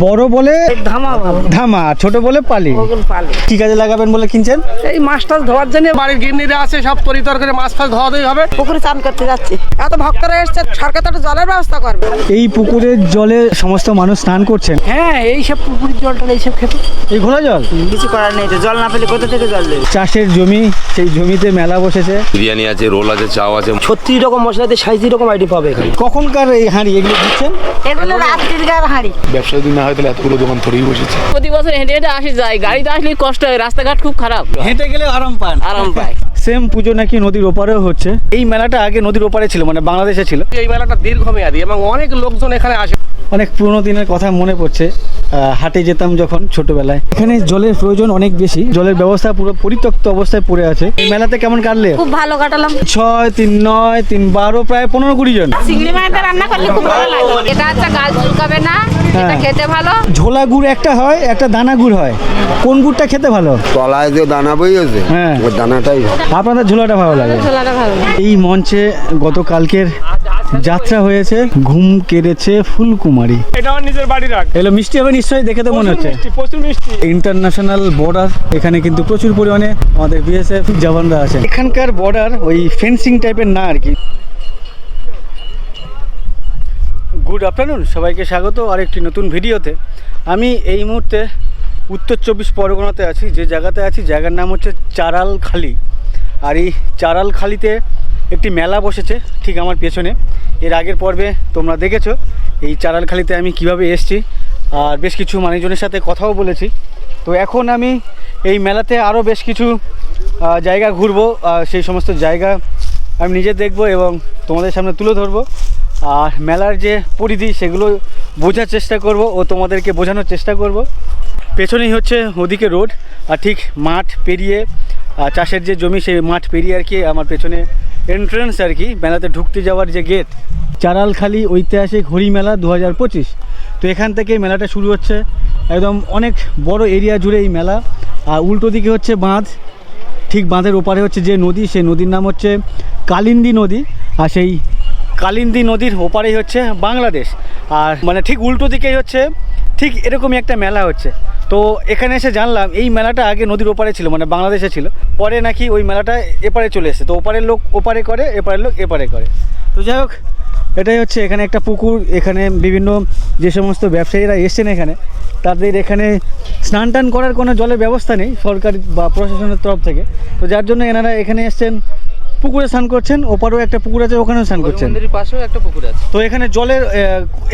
বড় বলে ধামা ধামা, ছোট বলে পালি। কি কাজে লাগাবেন বলে কিনছেন? এই মাছ টাছ ধোয়ার জন্য বাড়ির গিন্নিরা আছে, সব তরি মাছ ফাছ ধোয়াতেই হবে। পুকুরে চান করতে যাচ্ছি, এত ভক্তরা এসছে, সরকার তো একটা জলের ব্যবস্থা করবে। এই পুকুরের জলে সমস্ত মানুষ স্নান করছেন? হ্যাঁ, এইসব পুকুরের জলটা এইসব খেতে এই ঘোলা জল কিছু করার নেই, জল না পেলে কোথা থেকে জল দেবে? চাষের জমি, সেই জমিতে মেলা বসেছে। বিরিয়ানি আছে, রোল আছে, চাও আছে, 36 রকম মশলা দিয়ে 37 রকম আইটেম পাবে এখানে। কখনকার এই হাঁড়ি এগুলো দিচ্ছেন? এগুলো রাত্রির হাঁড়ি। ব্যবসা যদি না হয় তাহলে এতগুলো দোকান থরেই বসেছে। প্রতি বছর হেঁটে হেঁটে আসি যায়, গাড়িতে আসলে কষ্ট হয়, রাস্তাঘাট খুব খারাপ, হেঁটে গেলে আরাম পান। আরাম পায়। সেম পুজো নাকি নদীর ওপারেও হচ্ছে। এই মেলাটা আগে নদীর ওপারে ছিল, মানে বাংলাদেশে ছিল। এই মেলাটা দীর্ঘমেয়াদী এবং অনেক লোকজন এখানে আসে। অনেক পুরোনো দিনের কথা মনে পড়ছে, হাটে যেতাম যখন ছোটবেলায়। এখানে জলের প্রয়োজন অনেক বেশি, জলের ব্যবস্থা পুরো পরিত্যক্ত অবস্থায় পড়ে আছে। এই মেলাতে কেমন কাটলে? খুব ভালো কাটালাম। 6, 3, 9, 3, 12 প্রায় 15-20 জন। চিংড়ি মাছটা রান্না করলে খুব ভালো লাগে। এটা হচ্ছে গাল চুলকাবে না, এটা খেতে ভালো। ঝোলা গুড় একটা হয়, একটা দানা গুড় হয়। কোন গুড়টা খেতে ভালো? তলায় যে দানা বইয়েছে, হ্যাঁ, ওই দানাটাই আপনাদের ঝোলাটা ভালো লাগে। ছোলাটা ভালো। এই মঞ্চে গতকালকের যাত্রা হয়েছে ঘুম কেড়েছে ফুলকুমারী। এটা আমার নিজের বাড়ির আগ। এগুলো মিষ্টি হবে নিশ্চয়ই, দেখে তো মনে হচ্ছে। প্রচুর মিষ্টি। ইন্টারন্যাশনাল বর্ডার, এখানে কিন্তু প্রচুর পরিমাণে আমাদের বিএসএফ জওয়ানরা আছে। এখানকার বর্ডার ওই ফেন্সিং টাইপের না আর কি। গুড আফটারনুন, সবাইকে স্বাগত আরেকটি নতুন ভিডিওতে। আমি এই মুহূর্তে উত্তর 24 পরগনাতে আছি। যে জায়গাতে আছি জায়গার নাম হচ্ছে চারালখালি। আর এই চারালখালিতে একটি মেলা বসেছে ঠিক আমার পেছনে। এর আগের পর্বে তোমরা দেখেছো এই চারালখালিতে আমি কিভাবে এসেছি, আর বেশ কিছু মানুষজনের সাথে কথাও বলেছি। তো এখন আমি এই মেলাতে আরও বেশ কিছু জায়গা ঘুরবো, সেই সমস্ত জায়গা আমি নিজে দেখব এবং তোমাদের সামনে তুলে ধরবো। আর মেলার যে পরিধি সেগুলো বোঝার চেষ্টা করব ও তোমাদেরকে বোঝানোর চেষ্টা করব। পেছনেই হচ্ছে ওদিকে রোড, আর ঠিক মাঠ পেরিয়ে চাষের যে জমি সেই মাঠ পেরিয়ে আর কি আমার পেছনে এন্ট্রেন্স আর কি, মেলাতে ঢুকতে যাওয়ার যে গেট। চারালখালি ঐতিহাসিক হরি মেলা 2025। তো এখান থেকে মেলাটা শুরু হচ্ছে, একদম অনেক বড় এরিয়া জুড়ে এই মেলা। আর উল্টো দিকে হচ্ছে বাঁধ, ঠিক বাঁধের ওপারে হচ্ছে যে নদী, সেই নদীর নাম হচ্ছে কালিন্দী নদী। আর সেই কালিন্দী নদীর ওপারেই হচ্ছে বাংলাদেশ। আর মানে ঠিক উল্টো দিকেই হচ্ছে ঠিক এরকমই একটা মেলা হচ্ছে। তো এখানে এসে জানলাম এই মেলাটা আগে নদীর ওপারে ছিল, মানে বাংলাদেশে ছিল, পরে নাকি ওই মেলাটা এপারে চলে এসেছে। তো ওপারের লোক ওপারে করে, এপারের লোক এপারে করে। তো যাই হোক, এটাই হচ্ছে এখানে একটা পুকুর। এখানে বিভিন্ন যে সমস্ত ব্যবসায়ীরা এসছেন এখানে, তাদের এখানে স্নান টান করার কোনো জলের ব্যবস্থা নেই সরকারি বা প্রশাসনের তরফ থেকে। তো যার জন্য এনারা এখানে এসছেন, পুকুরে স্নান করছেন। ওপারেও একটা পুকুর আছে, ওখানেও স্নান করছেন। মন্দিরের পাশেও একটা পুকুর আছে। তো এখানে জলের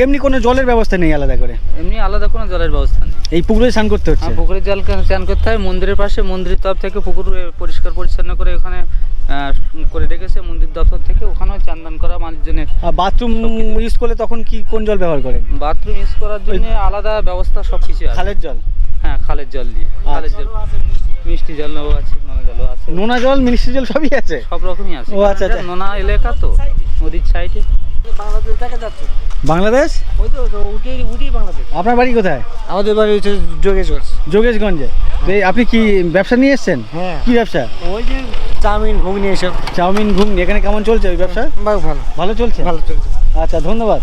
এমনি কোনো জলের ব্যবস্থা নেই আলাদা করে? এমনি আলাদা কোনো জলের ব্যবস্থা নেই, এই পুকুরে স্নান করতে হচ্ছে। পুকুরের জল স্নান করতে হয় মন্দিরের পাশে। মন্দিরের তরফ থেকে পুকুর পরিষ্কার পরিচ্ছন্ন করে ওখানে করে রেখেছে মন্দির দপ্তর থেকে, ওখানেও চান্দান করা মানুষজনের। আর বাথরুম ইউজ করলে তখন কি কোন জল ব্যবহার করেন? বাথরুম ইউজ করার জন্য আলাদা ব্যবস্থা সব কিছু আছে। খালের জল? হ্যাঁ, খালের জল দিয়ে, খালের জল, মিষ্টি জলও আছে, নোনা জলও আছে। নোনা জল, মিষ্টি জল সবই আছে, সব রকমই আছে। ও আচ্ছা আচ্ছা। নোনা এলাকা তো নদীর সাইডে। বাংলাদেশ দেখা যাচ্ছে। বাংলাদেশ? ওই তো উঠি বাংলাদেশ। আপনার বাড়ি কোথায়? আমাদের বাড়ি হচ্ছে যোগেশগঞ্জ। যোগেশগঞ্জে। তো আপনি কি ব্যবসা নিয়ে এসছেন? হ্যাঁ। কি ব্যবসা? ওই যে চাউমিন ঘুগনি এসব। চাউমিন ঘুগনি। এখানে কেমন চলছে ওই ব্যবসা? ভালো ভালো চলছে? ভালো চলছে। আচ্ছা, ধন্যবাদ।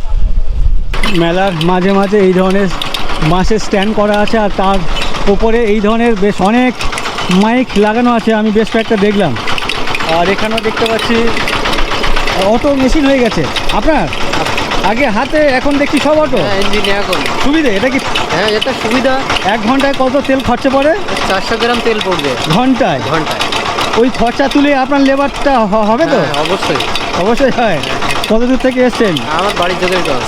মেলার মাঝে মাঝে এই ধরনের বাঁশের স্ট্যান্ড করা আছে, আর তার উপরে এই ধরনের বেশ অনেক মাইক লাগানো আছে, আমি বেশ কয়েকটা দেখলাম। আর এখানেও দেখতে পাচ্ছি অটো মেশিন হয়ে গেছে আপনার। আগে হাতে, এখন দেখছি সব অটো। ইঞ্জিন এখন সুবিধে এটা কি? হ্যাঁ, এটা সুবিধা। 1 ঘন্টায় কত তেল খরচা পড়ে? 400 গ্রাম তেল পড়বে ঘন্টায়? ঘন্টায়। ওই খরচা তুলে আপনার লেবারটা হবে তো? অবশ্যই অবশ্যই হয়। কত দূর থেকে এসছেন? আমার বাড়ির যোগেশগঞ্জ।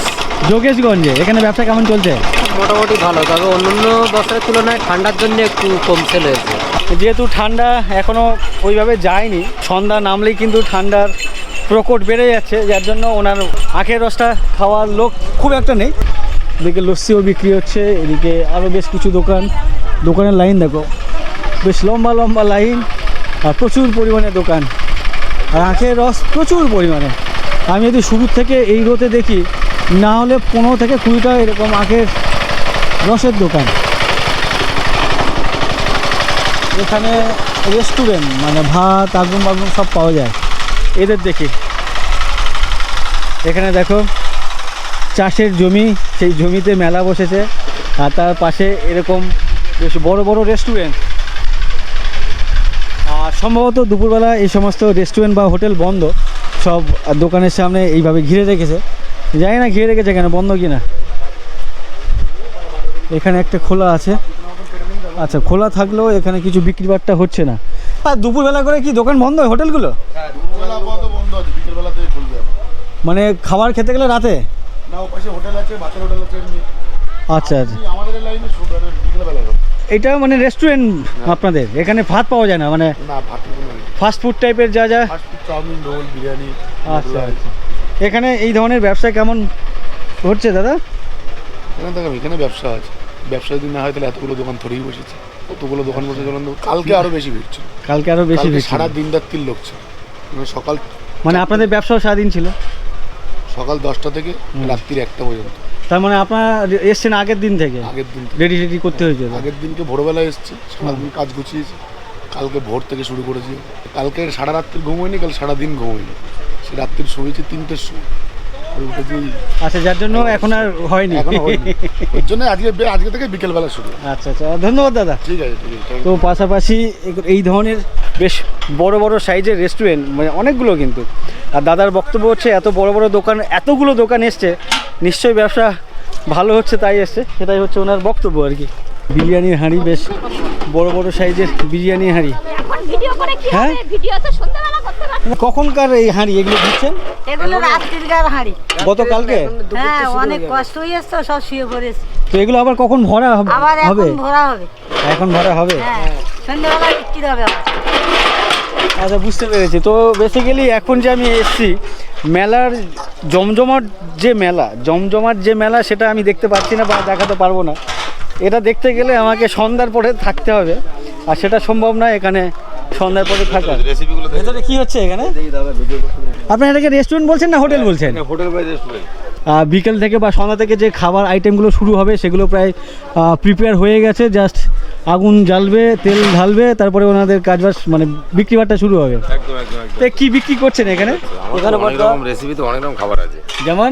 যোগেশগঞ্জে। এখানে ব্যবসা কেমন চলছে? মোটামুটি ভালো, তবে অন্যান্য বছরের তুলনায় ঠান্ডার জন্য একটু কম সেল হয়েছে। যেহেতু ঠান্ডা এখনও ওইভাবে যায়নি, সন্ধ্যা নামলেই কিন্তু ঠান্ডার প্রকট বেড়ে যাচ্ছে, যার জন্য ওনার আখের রসটা খাওয়ার লোক খুব একটা নেই। এদিকে লস্যিও বিক্রি হচ্ছে, এদিকে আরও বেশ কিছু দোকানের লাইন দেখো, বেশ লম্বা লম্বা লাইন, আর প্রচুর পরিমাণে দোকান, আর আখের রস প্রচুর পরিমাণে। আমি যদি শুরুর থেকে এই রোতে দেখি, না হলে 15 থেকে 20টা এরকম আখের রসের দোকান। এখানে রেস্টুরেন্ট, মানে ভাত, আগুন বাগুন সব পাওয়া যায়। এদের দেখি, এখানে দেখো চাষের জমি, সেই জমিতে মেলা বসেছে। আর তার পাশে এরকম বেশ বড় বড় রেস্টুরেন্ট। আর সম্ভবত দুপুরবেলা এই সমস্ত রেস্টুরেন্ট বা হোটেল বন্ধ, সব দোকানের সামনে এইভাবে ঘিরে রেখেছে। জানি না ঘিরে রেখেছে কেন, বন্ধ কিনা। এখানে একটা খোলা আছে, আচ্ছা খোলা থাকলেও এখানে কিছু বিক্রি বাট্টা হচ্ছে না। আর দুপুরবেলা করে কি দোকান বন্ধ হয় হোটেলগুলো? মানে খাবার খেতে গেলে রাতে? আচ্ছা আচ্ছা, এটা মানে রেস্টুরেন্ট আপনাদের এখানে ভাত পাওয়া যায় না, মানে ফাস্ট ফুড টাইপের যা যা? Chowmein, roll, biryani. আচ্ছা আচ্ছা, এখানে এই ধরনের ব্যবসা কেমন হচ্ছে দাদা? এখানে দেখো, এখানে ব্যবসা আছে, ব্যবসা যদি না হয় তাহলে এতগুলো দোকান থরেই বসেছে। কতগুলো দোকান বসে চলুন, কালকে আরো বেশি ভিড় ছিল। কালকে আরো বেশি ভিড় ছিল। সারা দিন রাত্রির লোক ছিল, সকাল মানে আপনাদের ব্যবসাও সারাদিন ছিল? সকাল 10টা থেকে রাত্রির 1টা পর্যন্ত। তার মানে আপনারা এসছেন আগের দিন থেকে? আগের দিন রেডি রেডি করতে হয়েছে? আগের দিনকে ভোরবেলা এসছি, সারাদিন কাজ গুছিয়েছি। কালকে ভোর থেকে শুরু করেছি। কালকে সারা রাত্রি ঘুম হয়নি, কাল সারাদিন ঘুম হয়নি। সে রাত্রি শুয়েছি 3টের সময়। আচ্ছা, যার জন্য এখন আর হয়নি। ওর জন্য আজকে থেকে বিকেলবেলা শুরু। আচ্ছা আচ্ছা, ধন্যবাদ দাদা। ঠিক আছে, ঠিক আছে। তো পাশাপাশি এই ধরনের বেশ বড় বড় সাইজের রেস্টুরেন্ট মানে অনেকগুলো কিন্তু। আর দাদার বক্তব্য হচ্ছে এত বড় বড় দোকান, এতগুলো দোকান এসছে, নিশ্চয়ই ব্যবসা ভালো হচ্ছে তাই এসছে, সেটাই হচ্ছে ওনার বক্তব্য আর কি। বিরিয়ানির হাঁড়ি, বেশ বড় বড় সাইজের বিরিয়ানির হাঁড়ি। হ্যাঁ, কখনকার এই হাঁড়ি এগুলো দিচ্ছেন? এগুলো রাত্রিকার হাঁড়ি। গতকালকে? হ্যাঁ, অনেক কষ্ট হয়ে এসছে, সব শুয়ে পড়েছে। তো এগুলো আবার কখন ভরা আবার হবে? এখন ভরা হবে। এখন ভরা হবে? হ্যাঁ, সন্ধ্যাবেলা বিক্রি হবে আবার। আচ্ছা, বুঝতে পেরেছি। তো বেসিক্যালি এখন যে আমি এসেছি মেলার জমজমাট যে মেলা সেটা আমি দেখতে পাচ্ছি না বা দেখাতে পারবো না। এটা দেখতে গেলে আমাকে সন্ধ্যার পরে থাকতে হবে, আর সেটা সম্ভব নয় এখানে সন্ধ্যার পরে থাকা। ভেতরে কি হচ্ছে এখানে? আপনি এটাকে রেস্টুরেন্ট বলছেন না হোটেল বলছেন? Hotel by restaurant. বিকেল থেকে বা সন্ধ্যা থেকে যে খাবার আইটেমগুলো শুরু হবে সেগুলো প্রায় প্রিপেয়ার হয়ে গেছে। জাস্ট আগুন জ্বালবে, তেল ঢালবে, তারপরে ওনাদের কাজবাজ মানে বিক্রি বাট্টা শুরু হবে। একদম একদম একদম। তো কি বিক্রি করছেন এখানে? এখানে অনেক রকম রেসিপি, তো অনেক রকম খাবার আছে। যেমন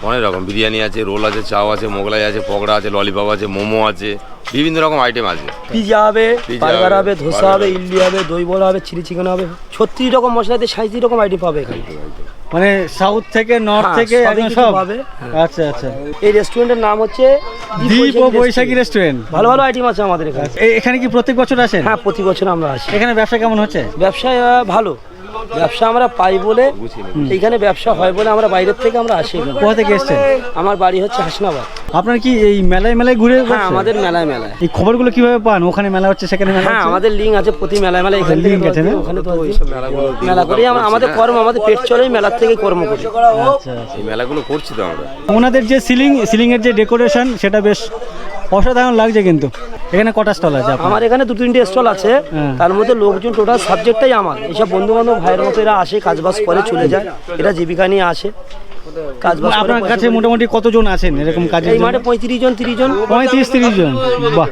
অনেক রকম বিরিয়ানি আছে, রোল আছে, চাও আছে, মোগলাই আছে, পকোড়া আছে, ললিপপ আছে, মোমো আছে, বিভিন্ন রকম আইটেম আছে। পিজা হবে, পিৎজা বার্গার হবে, হবে, ধোসা বার্গার হবে, হবে। ইডলি হবে, দই বড়া হবে, চিলি চিকেন হবে। 36 রকম মশলাতে 37 রকম আইটেম পাবে এখানে। মানে সাউথ থেকে নর্থ হ্যাঁ, থেকে সবই একদম কিছু সব? পাবে। আচ্ছা আচ্ছা, এই রেস্টুরেন্টের নাম হচ্ছে দীপ ও বৈশাখী রেস্টুরেন্ট। ভালো ভালো আইটেম আছে আমাদের এখানে। এখানে কি প্রত্যেক বছর আসেন? হ্যাঁ, প্রতি বছর আমরা আসি। এখানে ব্যবসা কেমন হচ্ছে? ব্যবসা ভালো, ব্যবসা আমরা পাই বলে, এইখানে ব্যবসা হয় বলে আমরা বাইরের থেকে আমরা আসি এখানে। কোথা থেকে এসছেন? আমার বাড়ি হচ্ছে হাসনাবাদ। আপনার কি এই মেলায় ঘুরে? হ্যাঁ, আমাদের মেলায় মেলায়। এই খবরগুলো কিভাবে পান? ওখানে মেলা হচ্ছে, সেখানে মেলা হ্যাঁ, হচ্ছে? আমাদের লিঙ্ক আছে, প্রতি মেলায় মেলায় এখানে লিঙ্ক আছে না? ওখানে তো মেলা করি আমরা। আমাদের কর্ম, আমাদের পেট চলে মেলার থেকে কর্ম করি। আচ্ছা আচ্ছা। এই মেলাগুলো করছি তো আমরা। ওনাদের যে সিলিংয়ের যে ডেকোরেশন সেটা বেশ অসাধারণ লাগছে। কিন্তু এখানে কটা স্টল আছে আপনার? আমার এখানে 2-3টে স্টল আছে। হ্যাঁ। তার মধ্যে লোকজন টোটাল সাবজেক্টটাই আমার। এইসব বন্ধু বান্ধব ভাইয়ের মতো এরা আসে, কাজবাজ করে চলে যায়। এরা জীবিকা নিয়ে আসে, কাজবাজ করে। আপনার কাছে মোটামুটি কতজন আছেন এরকম কাজে? এই মাঠে 35 জন 30 জন। 35-30 জন। বাহ,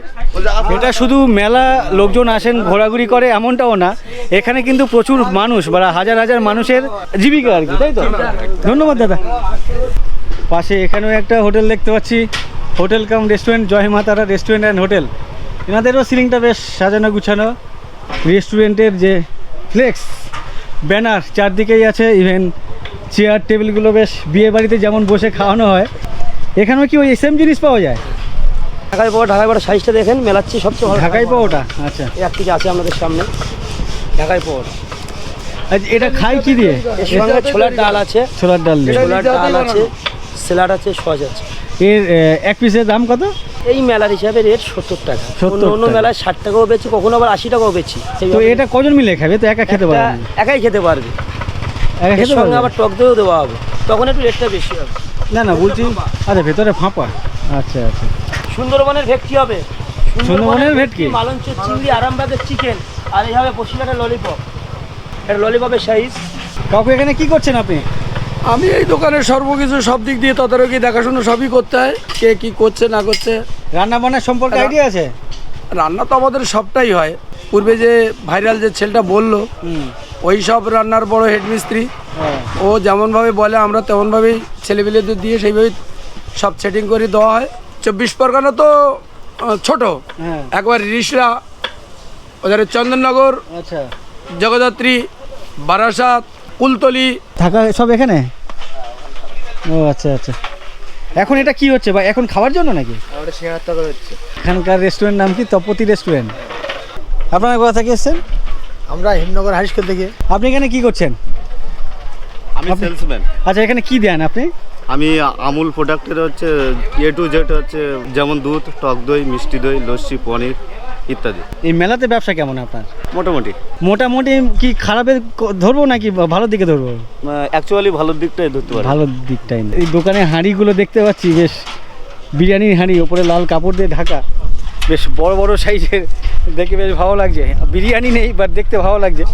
এটা শুধু মেলা লোকজন আসেন ঘোরাঘুরি করে এমনটাও না, এখানে কিন্তু প্রচুর মানুষ বা হাজার হাজার মানুষের জীবিকা আর কি, তাই তো? ধন্যবাদ দাদা। পাশে এখানেও একটা হোটেল দেখতে পাচ্ছি, হোটেল কাম রেস্টুরেন্ট, জয় মা তারা রেস্টুরেন্ট অ্যান্ড হোটেল। এনাদেরও সিলিংটা বেশ সাজানো গুছানো। রেস্টুরেন্টের যে ফ্লেক্স ব্যানার চারদিকেই আছে, ইভেন চেয়ার টেবিলগুলো বেশ বিয়ে বাড়িতে যেমন বসে খাওয়ানো হয়, এখানেও কি ওই সেম জিনিস পাওয়া যায়? ঢাকায় পাওয়া সাইজটা দেখেন, মেলাচ্ছি সবচেয়ে ভালো ঢাকাই পাওয়াটা? আচ্ছা, এক কেজি আছে আপনাদের সামনে ঢাকায় পাওয়া। আচ্ছা, এটা খাই কি দিয়ে? এর সঙ্গে ছোলার ডাল আছে, ছোলার ডাল দিয়ে। ছোলার ডাল আছে, স্যালাড আছে, সস আছে। এর এক পিসের দাম কত? এই মেলার হিসাবে রেট 70 টাকা। 70 অন্য টাকা। মেলায় 60 টাকাও বেচি, কখনো আবার 80 টাকাও বেচি। তো এটা কজন মিলে খাবে? তো একা খেতে পারবে না? একাই খেতে পারবে। একা এর খেতে সঙ্গে পারবে? আবার টক দইও দেওয়া হবে, তখন একটু রেটটা বেশি হবে। না না, বলছি আচ্ছা ভেতরে ফাঁপা। আচ্ছা আচ্ছা, সুন্দরবনের ভেটকি হবে, সুন্দরবনের ভেটকি? মালঞ্চ চিংড়ি, আরামবাগের চিকেন, আর এই হবে বসিরহাটের ললিপপ। এটা ললিপপের সাইজ। কাকু এখানে কি করছেন আপনি? আমি এই দোকানের সর্বকিছু সব দিক দিয়ে তদারকি দেখাশোনা সবই করতে হয়, কে কি করছে না করছে। রান্না বান্নার সম্পর্কে আইডিয়া আছে? রান্না তো আমাদের সবটাই হয়। পূর্বে যে ভাইরাল যে ছেলেটা বললো, ওই সব রান্নার বড় হেডমিস্ত্রি। হ্যাঁ। ও যেমনভাবে বলে আমরা তেমনভাবেই ছেলেপিলেদের দিয়ে সেইভাবেই সব সেটিং করে দেওয়া হয়, পরগনা তো ছোট, হ্যাঁ একবার রিসরা, ওদের চন্দননগর, আচ্ছা জগদ্ধাত্রী, বারাসাত, কুলতলি। থাকা সব এখানে? ও আচ্ছা আচ্ছা। এখন এটা কি হচ্ছে বা এখন খাওয়ার জন্য নাকি? এখানকার রেস্টুরেন্ট নাম কি? তপতি রেস্টুরেন্ট। আপনারা কোথা থেকে এসেছেন? আমরা হিমনগর হাই স্কুল থেকে। আপনি এখানে কি করছেন? আমি সেলসম্যান। আচ্ছা এখানে কি দেন আপনি? আমি আমুল প্রোডাক্টের হচ্ছে A to Z হচ্ছে, যেমন দুধ, টক দই, মিষ্টি দই, লস্যি, পনির ইত্যাদি। এই মেলাতে ব্যবসা কেমন আপনার? মোটামুটি মোটামুটি কি খারাপের ধরবো নাকি ভালোর দিকে ধরবো? অ্যাকচুয়ালি ভালোর দিকটাই ধরতে পারি। ভালোর দিকটাই। এই দোকানে হাঁড়িগুলো দেখতে পাচ্ছি, বেশ বিরিয়ানির হাঁড়ি, ওপরে লাল কাপড় দিয়ে ঢাকা, বেশ বড় বড় সাইজের, দেখে বেশ ভালো লাগছে। বিরিয়ানি নেই বাট দেখতে ভালো লাগছে।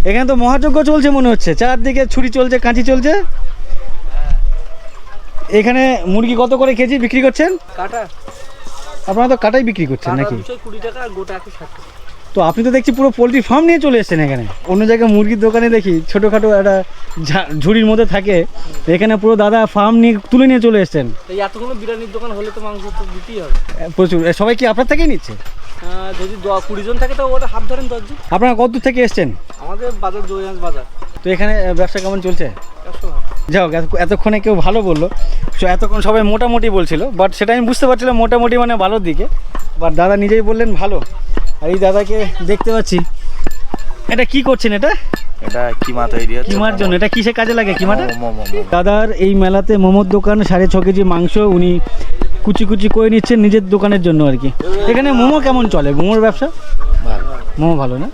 এখানে তো মহাযজ্ঞ চলছে মনে হচ্ছে, চারদিকে ছুরি চলছে, কাঁচি চলছে। এখানে মুরগি কত করে কেজি বিক্রি করছেন? কাটা আপনারা তো কাটাই বিক্রি করছেন নাকি? 220 টাকা, গোটা 160 টাকা। তো আপনি তো দেখছি পুরো পোলট্রি ফার্ম নিয়ে চলে এসেছেন এখানে। অন্য জায়গায় মুরগির দোকানে দেখি ছোটোখাটো একটা ঝুড়ির মধ্যে থাকে, এখানে পুরো দাদা ফার্ম নিয়ে তুলে নিয়ে চলে এসেছেন। এই এতগুলো বিরিয়ানির দোকান হলে তো মাংস তো দিতেই হবে। প্রচুর। সবাই কি আপনার থেকেই নিচ্ছে? যদি 20 জন থাকে তো ওটা হাফ ধরেন 10 জন। আপনারা কত দূর থেকে এসেছেন? আমাদের বাজার জয়গঞ্জ বাজার। তো এখানে ব্যবসা কেমন চলছে? যাই হোক, এতক্ষণে কেউ ভালো বললো, এতক্ষণ সবাই মোটামুটি বলছিল, বাট সেটা আমি বুঝতে পারছিলাম মোটামুটি মানে ভালোর দিকে, বাট দাদা নিজেই বললেন ভালো। আর এই দাদাকে দেখতে পাচ্ছি, এটা কি করছেন? এটা এটা কিমা তৈরি হচ্ছে। কিমার জন্য এটা কিসে কাজে লাগে কিমাটা? দাদার এই মেলাতে মোমোর দোকান, 6.5 কেজি মাংস উনি কুচি কুচি করে নিচ্ছেন নিজের দোকানের জন্য আর কি। এখানে মোমো কেমন চলে? মোমোর ব্যবসা মোমো ভালো না?